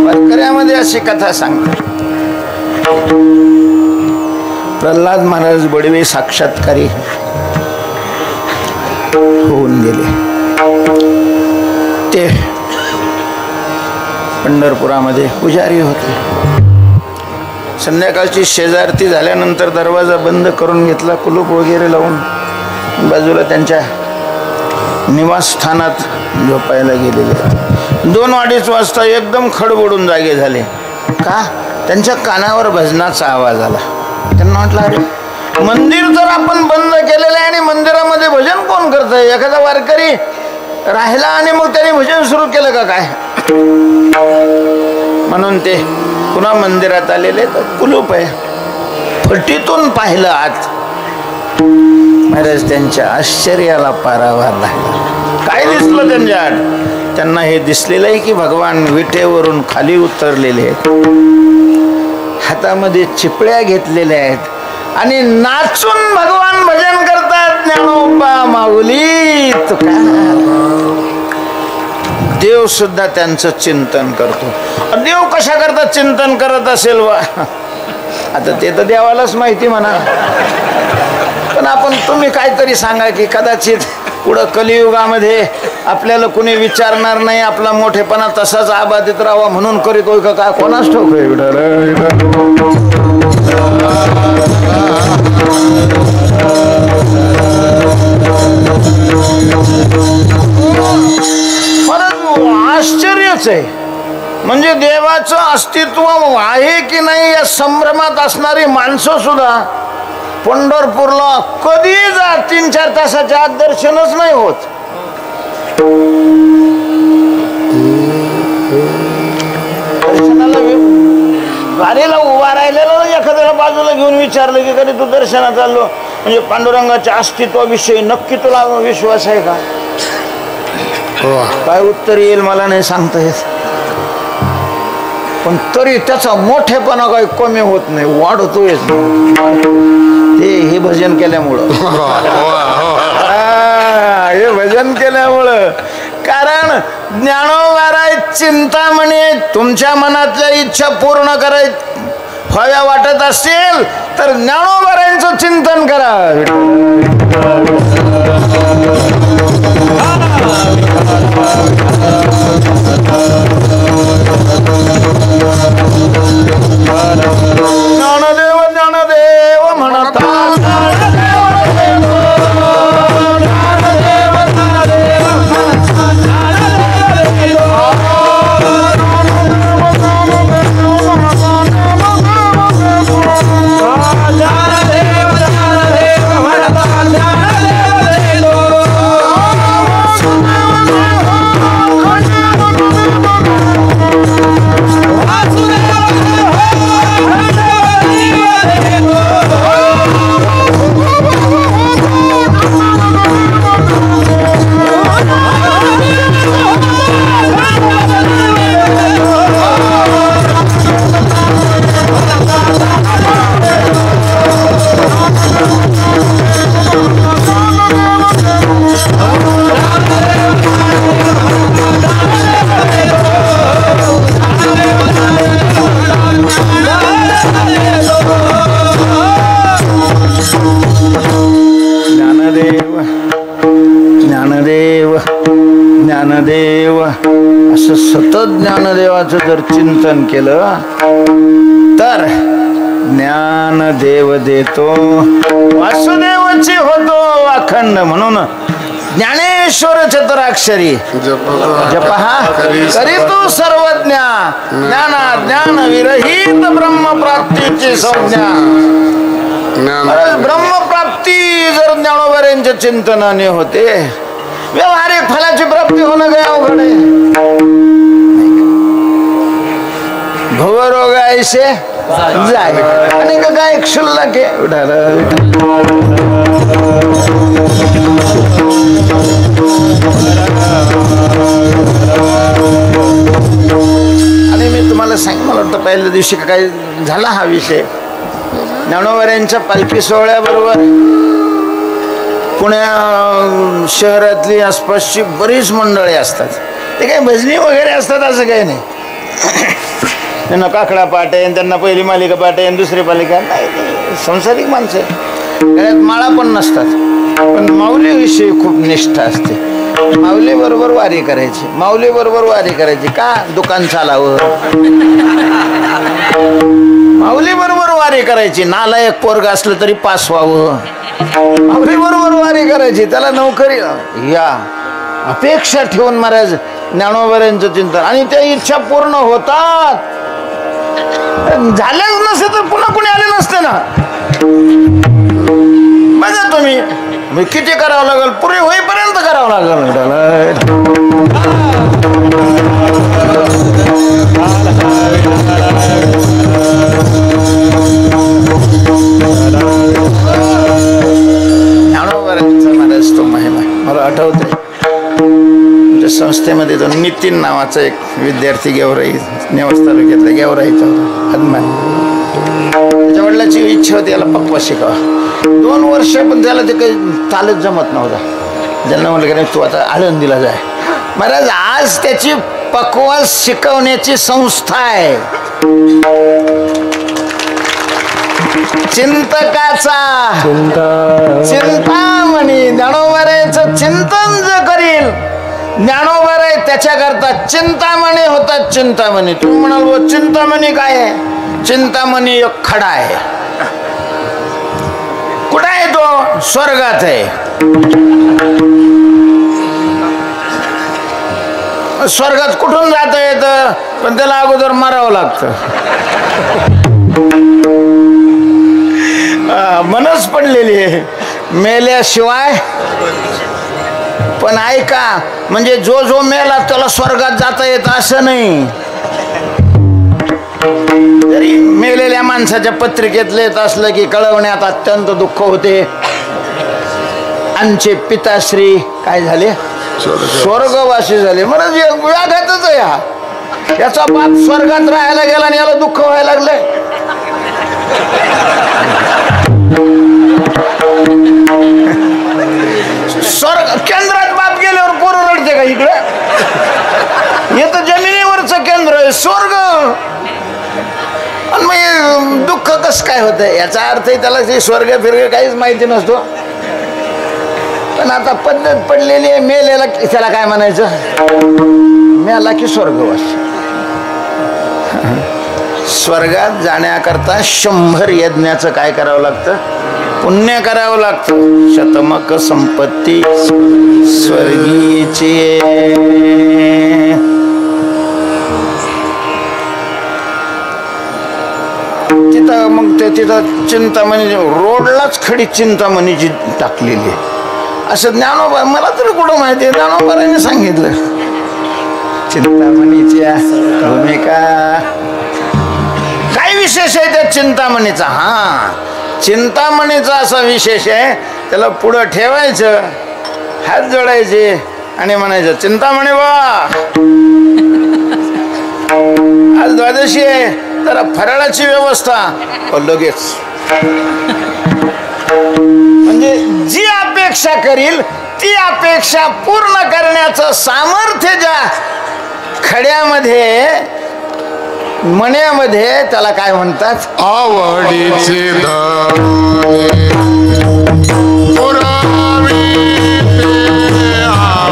वारकऱ्यामध्ये अशी कथा सांगतात. प्रल्हाद महाराज बडवे साक्षात्कारी होऊन गेले. ते पंढरपुरामध्ये पुजारी होते. संध्याकाळची शेजारती झाल्यानंतर दरवाजा बंद करून घेतला, कुलूप वगैरे लावून बाजूला त्यांच्या निवासस्थानात झोपायला गेलेले. 2-2:30 वाजता एकदम खडबडून जागे झाले. का? त्यांच्या कानावर भजनाचा आवाज आला. त्यांना म्हटलं, अरे मंदिर तर आपण बंद केलेलं आहे आणि मंदिरामध्ये भजन कोण करतंय? एखादा वारकरी राहिला आणि मग त्याने भजन सुरू केलं का काय? म्हणून ते पुन्हा मंदिरात आलेले. तर कुलूप आहे. फटीतून पाहिलं आत. महाराज त्यांच्या आश्चर्याला पारावार लागला. काय दिसलं त्यांच्या आत? त्यांना हे दिसलेलं आहे की भगवान विटेवरून खाली उतरलेले आहेत, हातामध्ये चिपळ्या घेतलेल्या आहेत आणि नाचून भगवान भजन करतात. ज्ञानोबा माऊली तुकाराम. देव सुद्धा त्यांचं चिंतन करतो. देव कशा करता चिंतन करत असेल वा? आता ते तर देवालाच माहिती म्हणा. पण आपण तुम्ही काहीतरी सांगा की कदाचित पुढं कलियुगामध्ये आपल्याला कुणी विचारणार नाही, आपला मोठेपणा तसाच आबादित राहावा म्हणून करीत होय का काय? कोणाच ठाऊक. आश्चर्यच आहे. म्हणजे देवाचं अस्तित्व आहे की नाही या संभ्रमात असणारी माणसं सुद्धा पंढरपूरला कधी जा 3-4 तासाच्या आत दर्शनच नाही होत. दर्शनाला गाडीला उभा राहिलेला एखाद्याला बाजूला घेऊन विचारलं की कधी तू दर्शनात चाललो म्हणजे पांडुरंगाच्या अस्तित्वाविषयी नक्की तुला विश्वास आहे का? काय उत्तर येईल मला नाही सांगता येत. पण तरी त्याचा मोठेपणा काही कमी होत नाही, वाढतोय. ते हे भजन केल्यामुळं, हे भजन केल्यामुळं. कारण ज्ञानोबा चिंतामणी तुमच्या मनातल्या इच्छा पूर्ण व्हाव्या वाटत असतील तर ज्ञानोबारांचं चिंतन करा. ज्ञानदेव ज्ञानदेव म्हणता ज्ञानदेव असं सतत ज्ञानदेवाचं जर चिंतन केलं तर ज्ञानदेव देतो वासुदेवची होतो अखंड. म्हणून ज्ञानेश्वर चतुराक्षरी जपहा करीतो सर्वज्ञ ज्ञाना ज्ञान विरहित ब्रह्मप्राप्तीची संज्ञा. ब्रह्मप्राप्ती जर ज्ञानोबऱ्यांच्या चिंतनाने होते, व्यवहारिक फलाची प्राप्ती होणं काय अवघड आहे. भवरोग ऐसे जाय आणि काय क्षुल्लक आहे. आणि मी तुम्हाला सांग, मला वाटतं पहिल्या दिवशी काय झाला हा विषय. ज्ञानोबऱ्यांच्या पालखी सोहळ्याबरोबर पुण्या शहरातली आसपासची बरीच मंडळी असतात. ते काही भजनी वगैरे असतात असं काही नाही. त्यांना काकडा पाठ आहे, त्यांना पहिली मालिका पाठ आहे, दुसरी मालिका नाही. संसारिक माणसं गळ्यात माळा पण नसतात, पण माऊलीविषयी खूप निष्ठा असते. माऊली बरोबर वारी करायची, माऊली बरोबर वारी करायची. का दुकान चालावं, माऊली बरोबर वारी करायची. नालायक पोरग असलं तरी पास व्हावं, माऊली बरोबर वारी करायची. त्याला नोकरी या अपेक्षा ठेवून महाराज ज्ञानोबऱ्यांचं चिंतन, आणि त्या इच्छा पूर्ण होतात. झाल्याच नसते तर पुन्हा कुणी आले नसते ना. बघा तुम्ही किती करावं लागेल, पुरे होईपर्यंत करावं लागेल त्याला. ज्ञानोबऱ्यांचा महाराज तो महिमा. मला आठवतंय संस्थेमध्ये तो नितीन नावाचा एक विद्यार्थी गेवराई, नेवास तालुक्यातला गेवराईचा होता, हनुमान. त्याच्या वडिलाची इच्छा होती याला पक्वा शिकावा. 2 वर्ष पण त्याला ते काही तालच जमत नव्हता. ज्यांना म्हणलं की नाही तू आता आळंदीला जाय. महाराज आज त्याची पक्वा शिकवण्याची संस्था आहे. चिंतकाचा चिंतामणी ज्ञानोबऱ्यांचं चिंतन जे करील ज्ञानोबराय त्याच्याकरता चिंतामणी होतात. चिंतामणी तुम्ही म्हणाल चिंतामणी काय आहे? चिंतामणी एक खडा आहे. कुठं आहे तो? स्वर्गात आहे. स्वर्गात कुठून जाता येतं, पण त्याला अगोदर मारावं लागतं. मनच पडलेली आहे मेल्याशिवाय. पण ऐका, म्हणजे जो जो मेला त्याला स्वर्गात जाता येत असं नाही. जरी मेलेल्या माणसाच्या पत्रिकेत लिहित असलं की कळवण्यात अत्यंत दुःख होते. आमचे पिताश्री काय झाले, स्वर्गवासी झाले. म्हणजे व्याघातच आहे हा. याचा बाप स्वर्गात राहायला गेला आणि याला दुःख व्हायला लागलंय. स्वर्ग केंद्रात बाप गेल्यावर पोरं रडते का? इकडे येतं जमिनीवरचं केंद्र आहे स्वर्ग. आणि मग दुःख कसं काय होतं याचा अर्थ त्याला ते स्वर्ग फिरग काहीच माहिती नसतो. पण आता पद्धत पडलेली आहे, मेलेला त्याला काय म्हणायचं, मेला की स्वर्गवास. स्वर्गात जाण्याकरता 100 यज्ञाचं काय करावं लागतं, पुण्य करावं लागतं. शतमक संपत्ती स्वर्गीची. तिथं मग ते तिथं चिंतामणी रोडलाच खडी चिंतामणीची टाकलेली आहे. असं ज्ञानोबा मला तरी कुठं माहिती आहे, ज्ञानोबाने सांगितलं चिंतामणीची भूमिका. काय विशेष आहे त्या चिंतामणीचा? हा, चिंतामणीचा असा विशेष आहे, त्याला पुढं ठेवायचं, हात जोडायचे आणि म्हणायचं चिंतामणी बा आज द्वादशी आहे, तर फराळाची व्यवस्था लगेच. म्हणजे जी अपेक्षा करील ती अपेक्षा पूर्ण करण्याचं सामर्थ्य ज्या खड्यामध्ये मण्यामध्ये त्याला काय म्हणतात, आवडीचे पुरावे आवड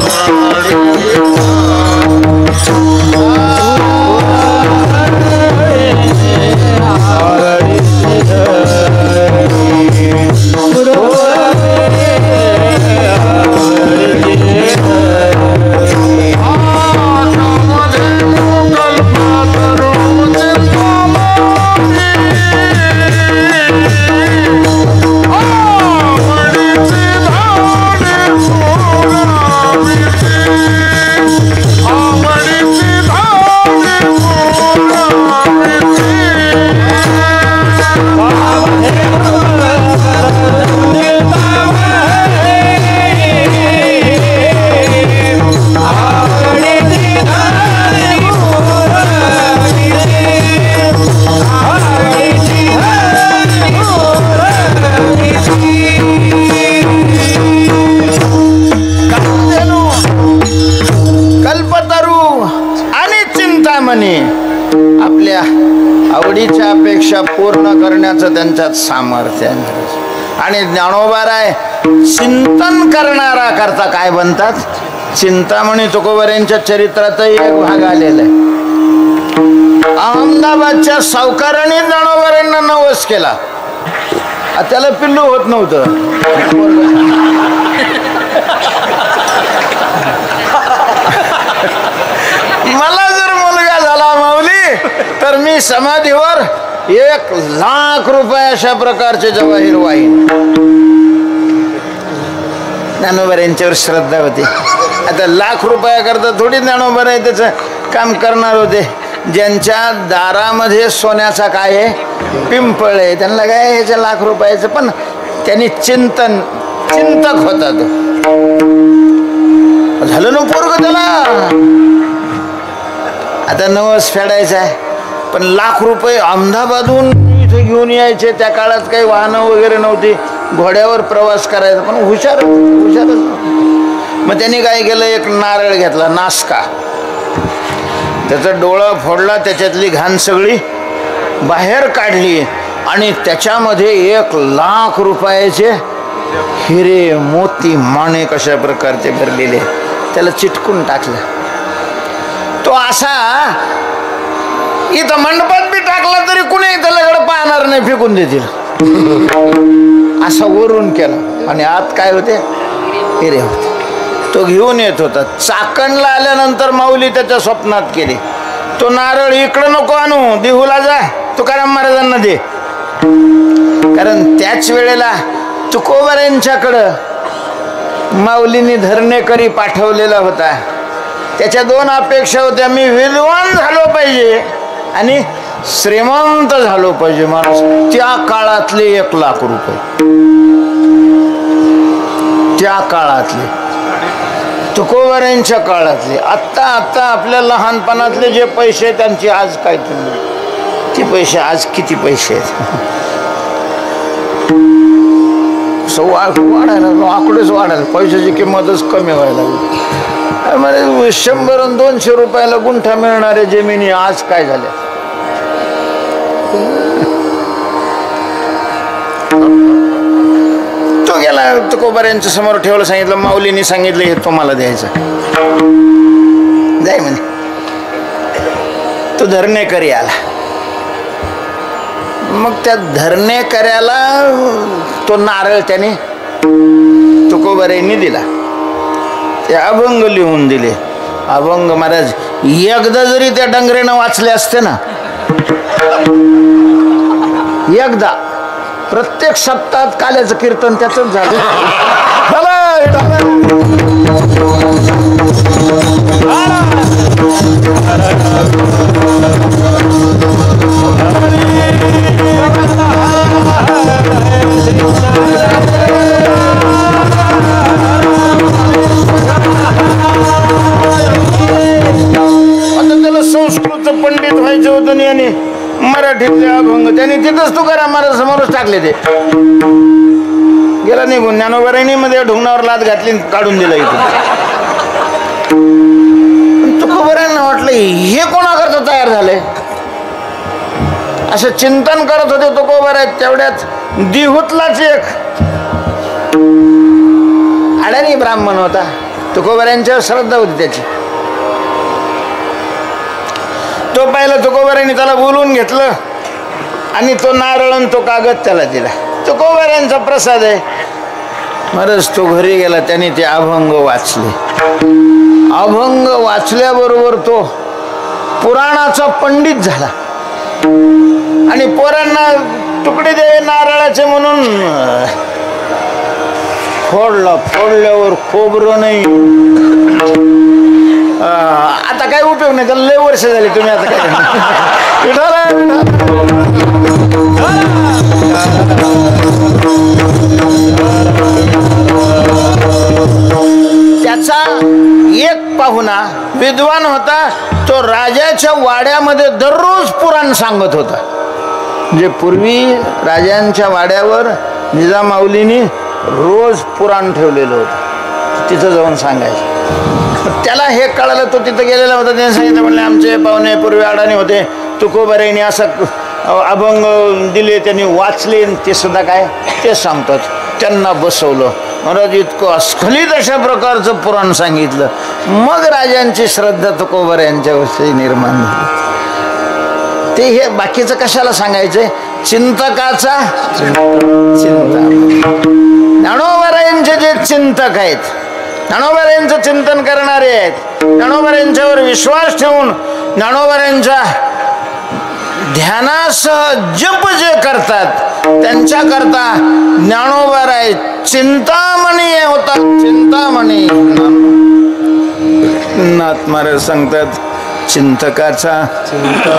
पूर्ण करण्याचं त्यांच्यात सामर्थ्य आहे. आणि ज्ञानोबाराय चिंतन करणारा करता काय बनतात. चिंतामणी तुकोबारायांच्या चरित्रातही एक भाग आलेला आहे. अहमदाबादच्या सावकारांनी ज्ञानोबारायांना नवस केला. त्याला पिल्लू होत नव्हतं. मला जर मुलगा झाला माऊली तर मी समाधीवर 1,00,000 रुपये अशा प्रकारचे जवाहीर वाहीन. ज्ञानोबा यांच्यावर श्रद्धा होती. आता 1,00,000 रुपया थोडी ज्ञानोबा त्याचं काम करणार होते. ज्यांच्या दारामध्ये सोन्याचा काय आहे पिंपळ आहे त्यांना काय ह्याच्या 1,00,000 रुपयाचं. पण त्यांनी चिंतक होता तो. झालं ना पोरग त्याला. आता नवस फेडायचा आहे. पण 1,00,000 रुपये अहमदाबादहून इथे घेऊन यायचे. त्या काळात काही वाहनं वगैरे नव्हती. घोड्यावर प्रवास करायचा. पण हुशारच. मग त्यांनी काय केलं एक नारळ घेतला नासका. त्याचा डोळा फोडला. त्याच्यातली घाण सगळी बाहेर काढली आणि त्याच्यामध्ये 1,00,000 रुपयाचे हिरे मोती माणिक अशा प्रकारचे भरलेले त्याला चिटकून टाकलं. तो असा इथं मंडपात बी टाकला तरी कुणी त्याच्याकडे पाहणार नाही. फेकून देतील असा वरून केला. आणि आत काय होते हिरे होते. तो घेऊन येत होता. चाकणला आल्यानंतर माऊली त्याच्या स्वप्नात केली. तो नारळ इकडं नको आणू देहूला जा तुकाराम महाराजांना दे. कारण त्याच वेळेला तुकोबारायांच्याकडं माऊलींनी धरणेकरी पाठवलेला होता. त्याच्या 2 अपेक्षा होत्या. मी विद्वान झालो पाहिजे आणि श्रीमंत झालो पाहिजे माणूस. त्या काळातले 1,00,000 रुपये. त्या काळातले तुकोबारायांच्या काळातले. आत्ता आपल्या लहानपणातले जे पैसे त्यांची आज काय किंमत. ते पैसे आज किती पैसे आहेत. वाढायला आकडेच वाढायला. पैशाची किंमतच कमी व्हायला लागली. 100 आणि 200 रुपयाला गुंठा मिळणाऱ्या जमिनी आज काय झाल्या. तो गेला तुकोबारायांच्या समोर ठेवलं. सांगितलं माऊलींनी सांगितलं हे तुम्हाला द्यायचं. जाय म्हणे. तो धरणेकरी आला. मग त्या धरणेकऱ्याला तो नारळ त्याने तुकोबारायांनी दिला. ते अभंग लिहून दिले. अभंग महाराज एकदा जरी त्या डंगरेनं वाचले असते ना. एकदा प्रत्येक सप्ताहात काल्याचं कीर्तन त्याचंच झालं. आता त्याला संस्कृत पंडित व्हायचं होतं आणि मराठीतले अभंग त्यांनी तिथंच तुकाराम महाराज समोरच टाकले. ते गेला निघून. ज्ञानोबारायांनी मध्ये ढुंगणावर लाद घातली काढून दिला. इथून तुकोबारायांना वाटलं हे कोणाकरता तयार झाले. असं चिंतन करत होते तुकोबाराय. तेवढ्यात दिहुतलाच एक अडाणी ब्राह्मण होता. तुकोबारायांच्यावर श्रद्धा होती त्याची. तो पाहिला तुकोबारायांनी त्याला बोलवून घेतलं आणि तो नारळ आणि तो कागद त्याला दिला. तुकोबारायांचा प्रसाद आहे. महाराज तो घरी गेला. त्याने ते अभंग वाचले. अभंग वाचल्याबरोबर तो पुराणाचा पंडित झाला. आणि पोरांना तुकडे दे नारळाचे म्हणून फोडल्यावर खोबरं नाही. आता काय उपयोग नाही. त्याला लय वर्ष झाली. तुम्ही आता काय त्याचा एक पाहुणा विद्वान होता. तो राजाच्या वाड्यामध्ये दररोज पुराण सांगत होता. जे पूर्वी राजांच्या वाड्यावर निजामाऊलींनी रोज पुराण ठेवलेलं होतं. तिथं जाऊन सांगायचं. त्याला हे कळालं. तो तिथं गेलेला होता. त्याने सांगितलं म्हणले आमचे पाहुणे पूर्वी अडाणी होते. तुकोबारायांनी असं अभंग दिले, त्यांनी वाचले, ते सुद्धा काय ते सांगतात. त्यांना बसवलं, महाराज इतकं अस्खलित अशा प्रकारचं पुराण सांगितलं. मग राजांची श्रद्धा तुकोबा यांच्याविषयी निर्माण झाली. ते हे बाकीचं कशाला सांगायचंय, चिंतकाचा चिंता. ज्ञानोबारायांचे जे चिंतक आहेत, ज्ञानोबारायांचं चिंतन करणारे आहेत, ज्ञानोबारायांच्यावर विश्वास ठेवून ज्ञानोबारायांच्या ध्यानासह जप जे करतात, त्यांच्याकरता ज्ञानोबाराय चिंतामणी होतात. चिंतामणी नाथ महाराज सांगतात, चिंतकाचा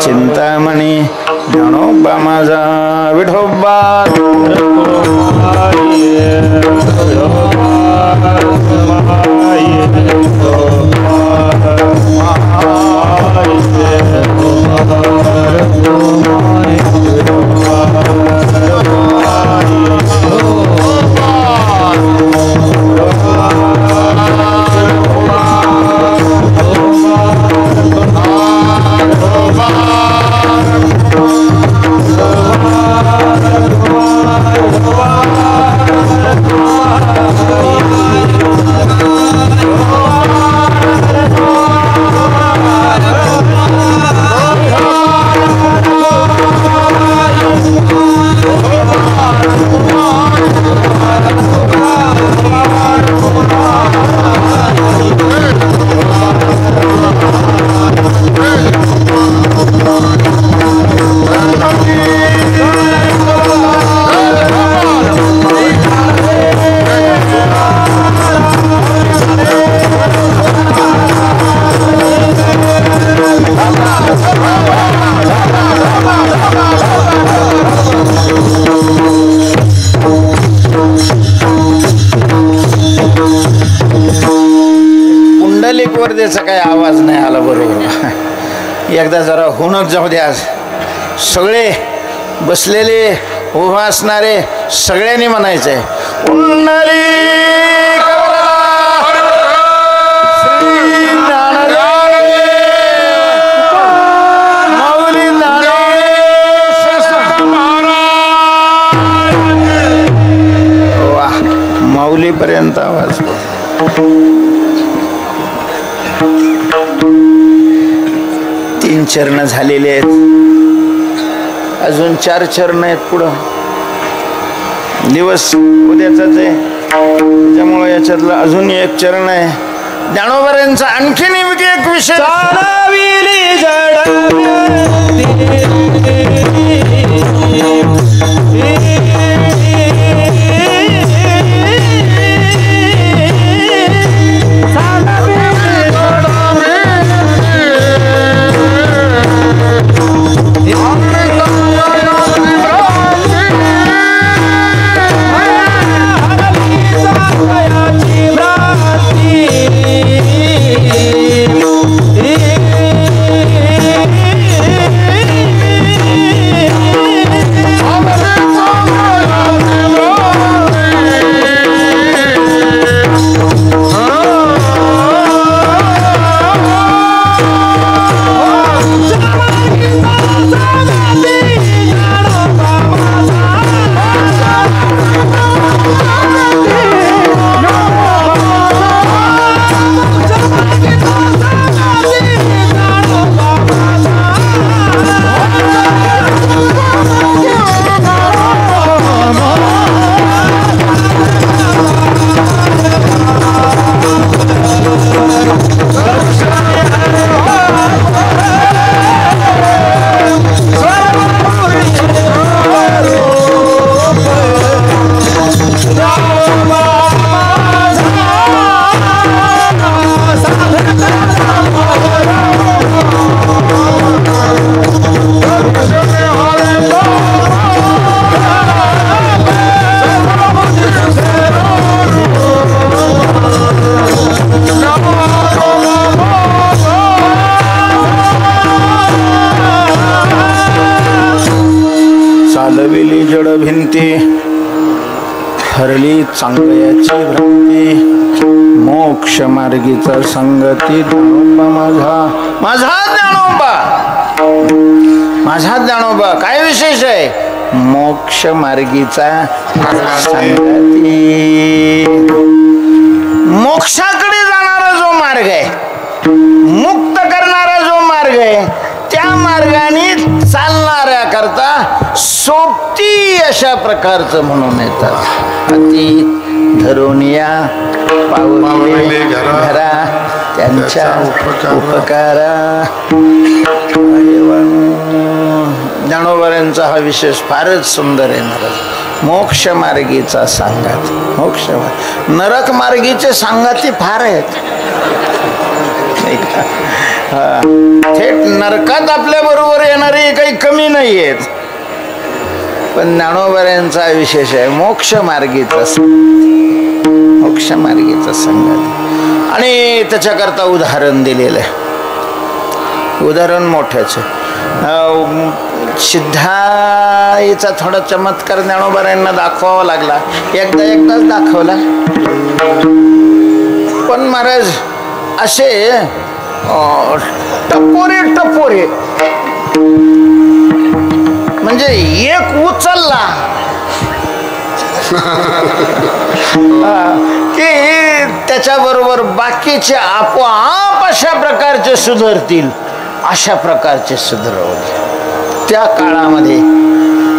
चिंतामणी ज्ञानोबा माझा विठोबा. त्याचा काही आवाज नाही आला बरोबर. एकदा जरा होणच जाऊ द्या. सगळे बसलेले उभा असणारे सगळ्यांनी म्हणायचंय, माऊली पर्यंत आवाज. तीन चरण झालेले आहेत, अजून 4 चरण आहेत पुढं. दिवस उद्याचाच आहे, त्यामुळे याच्यातलं अजून 1 चरण आहे. ज्ञानोबारायांचा आणखीन एक विषय, जड भिंती हरली चांगल्याची भ्रांती, मोक्ष मार्गीचा संगती ज्ञानोबा माझा, माझा ज्ञानोबा. माझा ज्ञानोबा काय विशेष आहे? मोक्ष मार्गीचा संगाती. मोक्षाकडे जाणारा जो मार्ग आहे, मुक्त करणारा जो मार्ग आहे, त्या मार्गाने चालणाऱ्या करता सोबती अशा प्रकारचं म्हणून येतात. अति धरुनिया पावले घरा त्यांच्या उपकारा. ज्ञानोबांचा हा विशेष फारच सुंदर आहे महाराज. मोक्ष मार्गीचा सांगात. मोक्ष नरक मार्गीचे सांगाती फार आहेत. थेट नरकात आपल्या बरोबर येणारे काही कमी नाही आहेत, पण ज्ञानोबांचा विशेष आहे मोक्ष मार्गीचा. मोक्ष मार्गीचा संगात. आणि त्याच्याकरता उदाहरण दिलेलं आहे. उदाहरण मोठ्याच सिद्धाईचा थोडा चमत्कार ज्ञानोबांना दाखवावा लागला. एकदाच दाखवला, पण महाराज असे टपोरे टपोरे म्हणजे एक उचलला की त्याच्याबरोबर बाकीचे आपोआप अशा प्रकारचे सुधारतील, अशा प्रकारचे सुधारवले. त्या काळामध्ये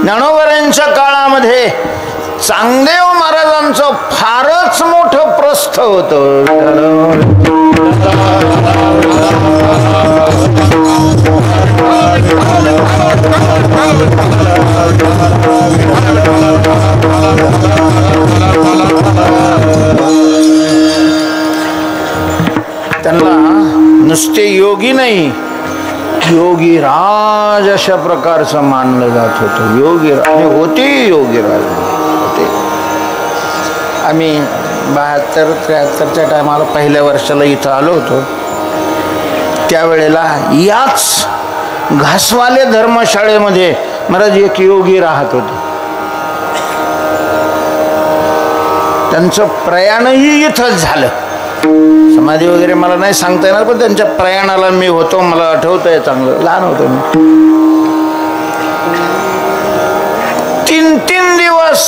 ज्ञानोबांच्या काळामध्ये चांगदेव महाराजांचं फारच मोठं प्रस्थ होतं. त्यांना नुसते योगी नाही, योगी राज अशा प्रकारचं मानलं जात होतं. योगी राज होते, योगी राज होते. आम्ही 72-73च्या टायमाला पहिल्या वर्षाला इथं आलो होतो. त्यावेळेला याच घासवाले धर्मशाळेमध्ये महाराज एक योगी राहत होते. त्यांचं प्रयाणही इथंच झालं. समाधी वगैरे मला नाही सांगता येणार, पण त्यांच्या प्रयाणाला मी होतो. मला आठवतंय चांगलं, लहान होतो मी. 3 दिवस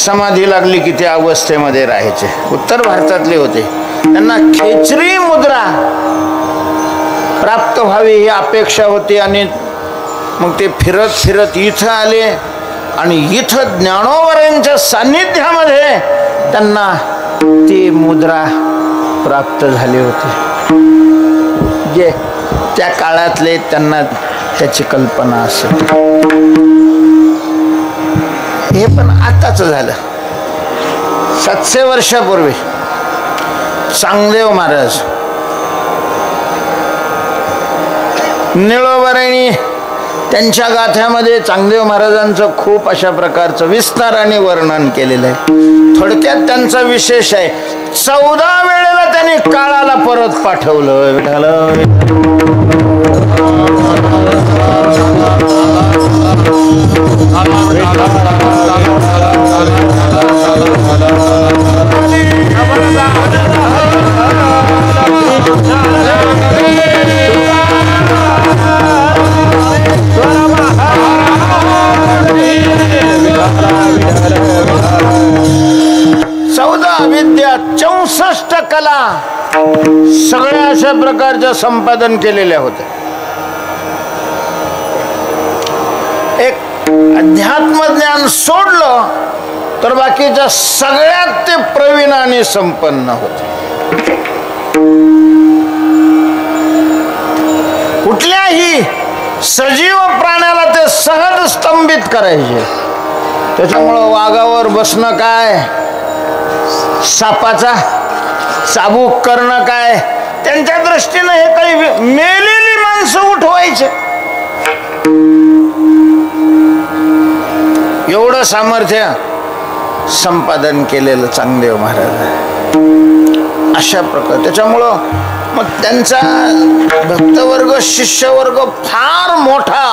समाधी लागली की त्या अवस्थेमध्ये राहायचे. उत्तर भारतातले होते. त्यांना खेचरी मुद्रा प्राप्त व्हावी ही अपेक्षा होती. आणि मग ते फिरत फिरत इथं आले आणि इथं ज्ञानोबांच्या सान्निध्यामध्ये त्यांना ती मुद्रा प्राप्त झाली होती. जे त्या काळातले त्यांना त्याची कल्पना असेल. हे पण आताच झालं. 700 वर्षापूर्वी चांगदेव महाराज निळोबारायणी त्यांच्या गाथ्यामध्ये चांगदेव महाराजांचं खूप अशा प्रकारचं विस्ताराने वर्णन केलेलं आहे. थोडक्यात त्यांचा विशेष आहे, 14 वेळेला त्यांनी काळाला परत पाठवलं. विद्या 64 कला सगळ्या अशा प्रकारच्या संपादन केलेल्या होत्या. एक अध्यात्म ज्ञान सोडलं तर बाकीच्या सगळ्यात ते प्रवीण आणि संपन्न होते. कुठल्याही सजीव प्राण्याला ते सहज स्तंभित करायचे. त्याच्यामुळं वाघावर बसणं काय, सापाचा चाबूक करणं काय, त्यांच्या दृष्टीनं हे काही मेलेली माणसं उठवायचे. एवढं सामर्थ्य संपादन केलेलं चांगदेव महाराज अशा प्रकार. त्याच्यामुळं मग त्यांचा भक्तवर्ग शिष्यवर्ग फार मोठा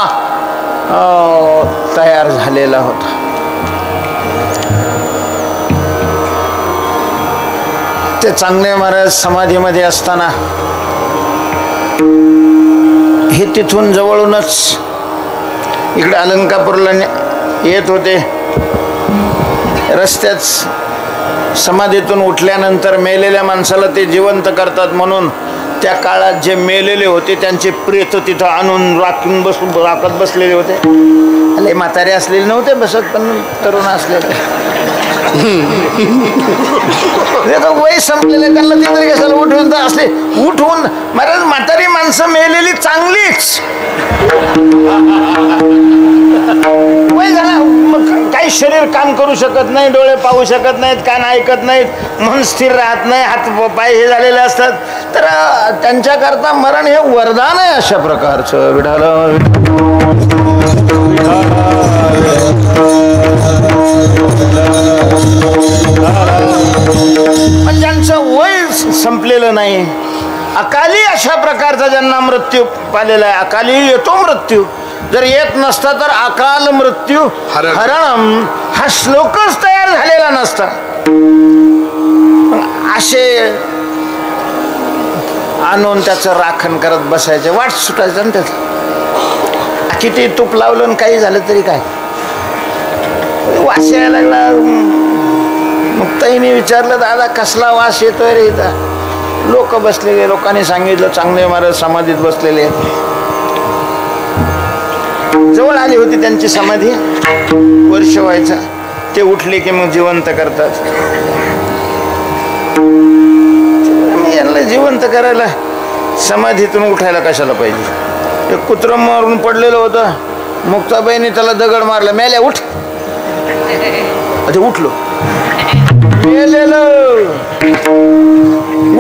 तयार झालेला होता. ते चांगदेव महाराज समाधीमध्ये असताना हे तिथून जवळूनच इकडे अलंकापूरला येत होते. रस्त्यात समाधीतून उठल्यानंतर मेलेल्या माणसाला ते जिवंत करतात म्हणून त्या काळात जे मेलेले होते त्यांचे प्रेत तिथं आणून राखत बसलेले होते. अरे म्हातारे असलेले नव्हते बसत, पण तरुण असलेले. वय संपलेले त्यांना ते तरी कशाला उठवून असले उठवून. महाराज म्हातारी माणसं मेलेली चांगलीच. वय झाला मग काही शरीर काम करू शकत नाही, डोळे पाहू शकत नाहीत, कान ऐकत नाहीत, मन स्थिर राहत नाही, हात पाय हे झालेले असतात. तर त्यांच्याकरता मरण हे वरदान आहे अशा प्रकारचं. विठाला पण ज्यांचं वय संपलेलं नाही, अकाली अशा प्रकारचा ज्यांना मृत्यू पालेला आहे. अकाली येतो मृत्यू, जर येत नसता तर अकाल मृत्यू हरणम हा श्लोकच तयार झालेला नसता. असे आणून त्याचं राखण करत बसायचे, वाट सुटायचं ना त्याचं. किती तूप लावलं आणि काही झालं तरी काय, वास यायला लागला. मग ताईने विचारलं, दादा कसला वास येतोय रे इथं? लोक बसलेले, लोकांनी सांगितलं चांगले महाराज समाधीत बसलेले. जवळ आली होती त्यांची समाधी, वर्ष व्हायचा. ते उठले की मग जिवंत करतात. यांना जिवंत करायला समाधीतून उठायला कशाला पाहिजे? एक कुत्रं मारून पडलेलं होतं, मुक्ताबाईने त्याला दगड मारला, मेल्या उठ. उठलो, मेलेलं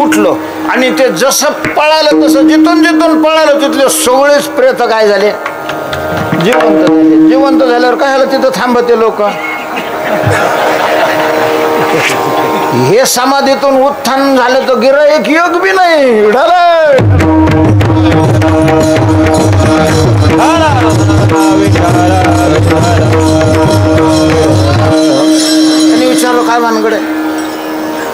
उठलो. आणि ते जसं पळालं तसं जिथून जिथून पळालं तिथले सगळेच प्रेत काय झाले, जिवंत झाले. जिवंत झाल्यावर काय झालं, तिथं थांबते लोक. हे समाधीतून उत्थान झालं तर गिऱ्हाईक योग बी नाही. आणि विचारलं काय भानगड आहे?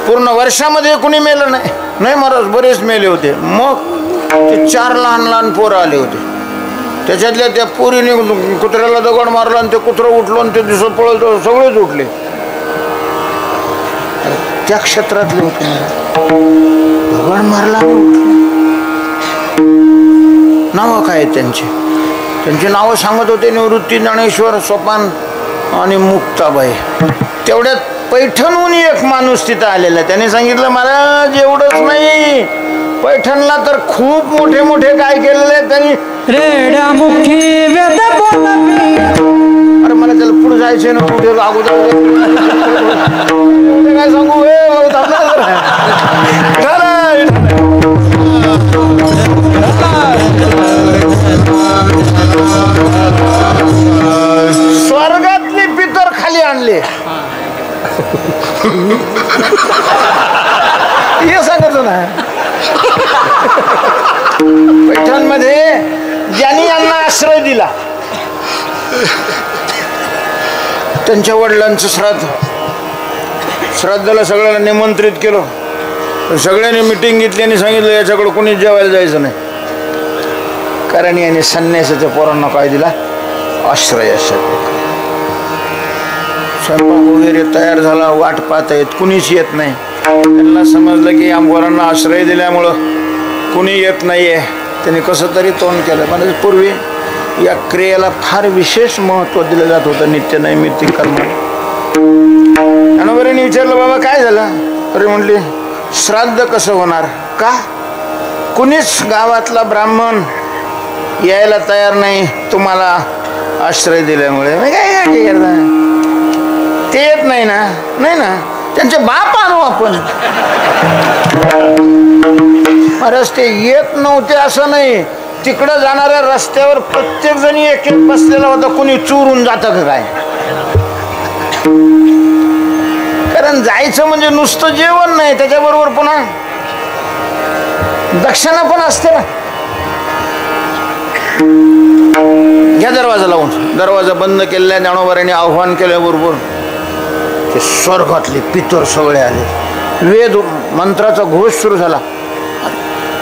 पूर्ण वर्षामध्ये कुणी मेलं नाही. नाही महाराज बरेच मेले होते. मग ते 4 लहान लहान पोरं आले होते. त्याच्यातल्या त्या पोरीने कुत्र्याला दगड मारला आणि ते कुत्रं उठलं आणि ते दिवस पळलं, सगळेच उठले. त्या क्षेत्रातले होते. दगड मारला उठले. नावं काय त्यांची? त्यांची नावं सांगत होते, निवृत्ती, ज्ञानेश्वर, सोपान आणि मुक्ताबाई. तेवढ्यात पैठणहून एक माणूस तिथं आलेला. त्याने सांगितलं महाराज एवढंच नाही, पैठणला तर खूप मोठे मोठे काय केलेले आहेत त्यांनी. अरे मला त्याला पुढे जायचे ना, पुढे अगोदर काय सांगू. स्वर्गातली पितर खाली आणले हे सांगतो ना. पैठणमध्ये ज्यांनी यांना आश्रय दिला त्यांच्या वडिलांचं श्राद्धाला सगळ्यांना निमंत्रित केलं. सगळ्यांनी मिटिंग घेतली आणि सांगितलं याच्याकडे कोणी जेवायला जायचं नाही, कारण याने संन्यासाच्या पोरांना काय दिला, आश्रय. स्वयंपाक वगैरे तयार झाला, वाट पाहत आहेत, कुणीच येत नाही. त्यांना समजलं की या पोरांना आश्रय दिल्यामुळं कुणी येत नाहीये. त्यांनी कसं तरी तोंड केलं. पण पूर्वी या क्रियेला फार विशेष महत्त्व दिलं जात होतं, नित्य नैमित्तिक कर्म. ज्ञानोबांनी विचारलं बाबा काय झालं? अरे म्हटली श्राद्ध कसं होणार? का? कुणीच गावातला ब्राह्मण यायला तयार नाही तुम्हाला आश्रय दिल्यामुळे. काय ते येत नाही ना? नाही ना, त्यांचे बाप आणू आपण. महाराज ते येत नव्हते असं नाही, तिकडं जाणाऱ्या रस्त्यावर प्रत्येक जणी एक एक बसलेला होता. कुणी चोरून जातं का काय? कारण जायचं म्हणजे नुसतं जेवण नाही, त्याच्याबरोबर पुन्हा दक्षिणा पण असते ना. घ्या दरवाजा लावून. दरवाजा बंद केलेल्या ज्ञानोबांनी आव्हान केल्याबरोबर ते स्वर्गातले पितर सगळे आले. वेद मंत्राचा घोष सुरू झाला.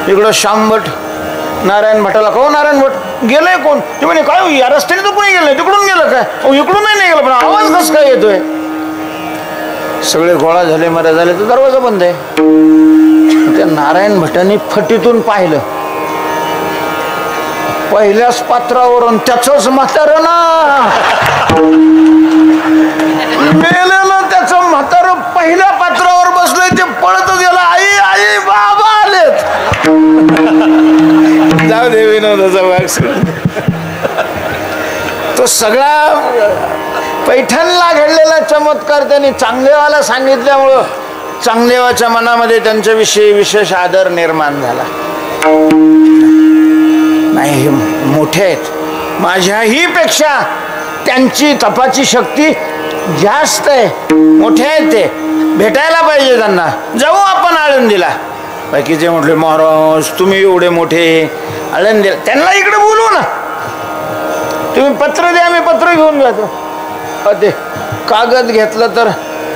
इकडं शांबट नारायण भटाला कहू नारायण भट गेलंय कोण ते म्हणे काय या रस्त्याने तो कोणी गेलंय तिकडून गेलं काय इकडून नाही गेलं पण आवाज कस काय येतोय सगळे गोळा झाले मरा झाले तर दरवाजा बंद आहे त्या नारायण भटांनी फटीतून पाहिलं पहिल्याच पात्रावरून त्याच म्हातारं ना मेलेलं त्याचं म्हातारं पहिल्या पात्रावर बसलंय ते पळत गेलं आई आई बाबा आलेत जाऊ दे विनोदाचा भाग तो सगळा पैठणला घडलेला चमत्कार त्यांनी चांगदेवाला सांगितल्यामुळं चांगदेवाच्या मनामध्ये त्यांच्याविषयी विशेष आदर निर्माण झाला नाही हे मोठे आहेत माझ्याही पेक्षा त्यांची तपाची शक्ती जास्त आहे मोठे आहेत ते भेटायला पाहिजे त्यांना जाऊ आपण आळंदीला बाकीचे म्हटले महाराज तुम्ही एवढे मोठे आळंदीला त्यांना इकडे बोलू ना तुम्ही पत्र द्या मी पत्र घेऊन जातो ते कागद घेतलं तर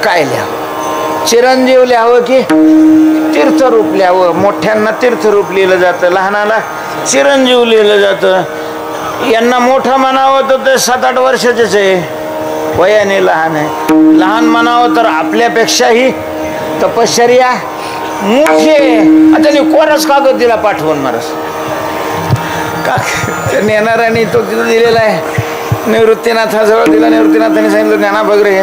काय लिहावं चिरंजीव लिहावं की तीर्थरूप लिहावं मोठ्यांना तीर्थरूप लिहिलं जातं लहानाला चिरंजीव लिहिलं जातं यांना मोठं म्हणावं तर ते 7-8 वर्षाचेच आहे वयाने लहान आहे लहान म्हणावं तर आपल्यापेक्षाही तपश्चर्या मोठी आहे त्यांनी कोराच कागद दिला पाठवून महाराज का त्यांनी येणाऱ्याने तो तिथं दिलेला आहे निवृत्तीनाथाजवळ दिला निवृत्तीनाथांनी सांगितलं ज्ञाना बघ रे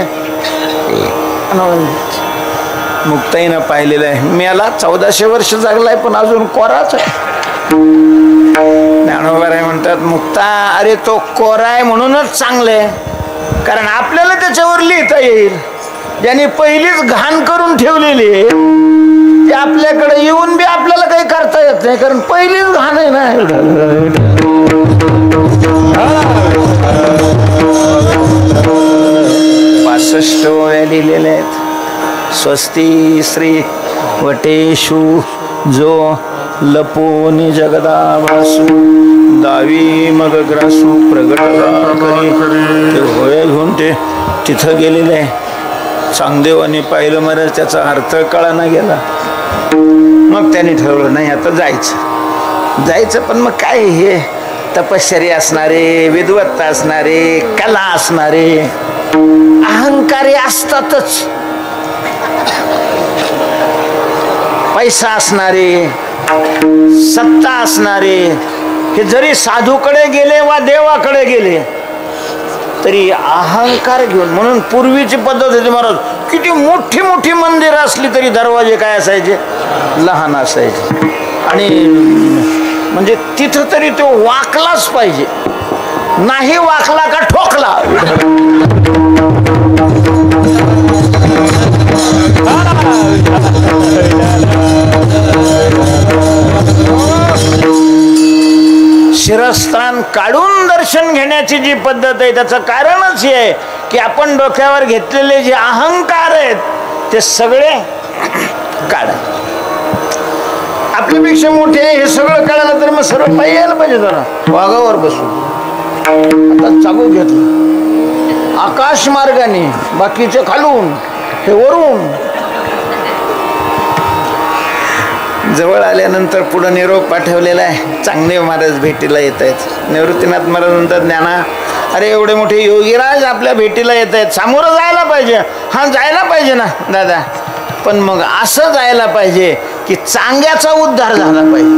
मुक्ताईनं पाहिलेलं आहे मेला 1400 वर्ष जगलाय पण अजून कोराच आहे ज्ञानोबा म्हणतात मुक्ता अरे तो कोरा आहे म्हणूनच चांगलं आहे कारण आपल्याला त्याच्यावर लिहिता येईल ज्यांनी पहिलीच घाण करून ठेवलेली आहे ते आपल्याकडे येऊन बी आपल्याला काही करता येत नाही कारण पहिलीच घाण आहे ना 65 ओळ्या लिहिलेल्या आहेत स्वस्ती श्री वटेषु जो लपोनी जगदा वासू दावी मग ग्रासू प्रगट ते होय घेऊन ते तिथं गेलेले आहे चांगदेवानी पाहिलं महाराज त्याचा अर्थ कळाना गेला मग त्यांनी ठरवलं नाही आता जायचं पण मग काय हे तपश्चर्या असणारे विद्वत्ता असणारे कला असणारे अहंकारी असतातच पैसा असणारे सत्ता असणारे हे जरी साधूकडे गेले वा देवाकडे गेले तरी अहंकार घेऊन म्हणून पूर्वीची पद्धत होती महाराज किती मोठी मोठी मंदिरं असली तरी दरवाजे काय असायचे लहान असायचे आणि म्हणजे तिथं तरी तो वाकलाच पाहिजे नाही वाकला का ठोकला शिरस्त्राण काढून दर्शन घेण्याची जी पद्धत आहे त्याचं कारणच हे आहे की आपण डोक्यावर घेतलेले जे अहंकार आहेत ते सगळे काढा आपल्यापेक्षा मोठे हे सगळं काढायला तर मग सर्व पायी यायला पाहिजे जरा वाघावर बसून आता चाकू घेतलं आकाश मार्गाने बाकीचे खालून हे वरून जवळ आल्यानंतर पुढे निरोप पाठवलेला आहे चांगदेव महाराज भेटीला येत आहेत निवृत्तीनाथ महाराज म्हणतात ज्ञाना अरे एवढे मोठे योगीराज आपल्या भेटीला येत आहेत सामोरं जायला पाहिजे हा जायला पाहिजे ना दादा पण मग असं जायला पाहिजे की चांग्याचा उद्धार झाला पाहिजे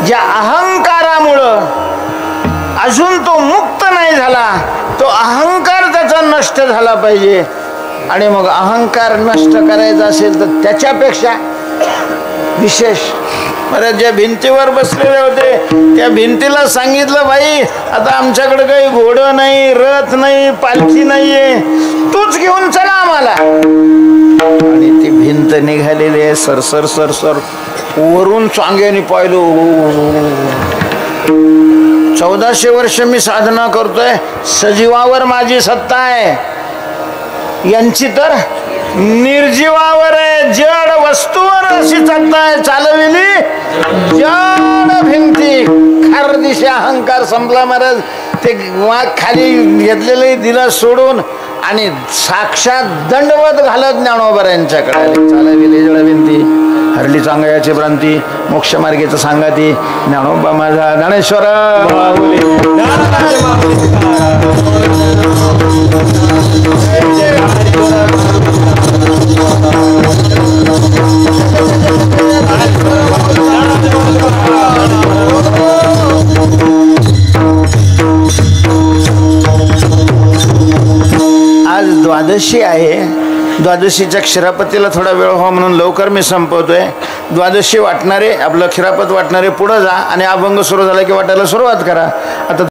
ज्या अहंकारामुळं अजून तो मुक्त नाही झाला तो अहंकार त्याचा नष्ट झाला पाहिजे आणि मग अहंकार नष्ट करायचा असेल तर त्याच्यापेक्षा विशेष महाराज ज्या भिंतीवर बसलेले होते त्या भिंतीला सांगितलं बाई आता आमच्याकडे काही घोडं नाही रथ नाही पालखी नाहीये तूच घेऊन चला आम्हाला आणि ती भिंत निघालेली आहे सरसर सरसर वरून चांग्याने पाहिलं 1400 वर्ष मी साधना करतोय सजीवावर माझी सत्ता आहे यांची तर निर्जीवावर आहे जड वस्तूवर अशी सत्ता आहे चालविली जड भिंती खर दिशा अहंकार संपला महाराज ते वाघ खाली घेतलेले दिला सोडून आणि साक्षात दंडवत घालत ज्ञानोबा यांच्याकडे चालविली जड भिंती हरली चांगयाची भ्रांती मोक्ष मार्गेचं सांगाती ज्ञानोबा माझा ज्ञानेश्वर आज द्वादशी आहे. द्वादशीच्या क्षीरापतीला थोडा वेळ व्हावा म्हणून लवकर मी संपवतोय. द्वादशी वाटणारे आपलं क्षीरापत वाटणारे पुढं जा आणि अभंग सुरू झाला की वाटायला सुरुवात करा. आता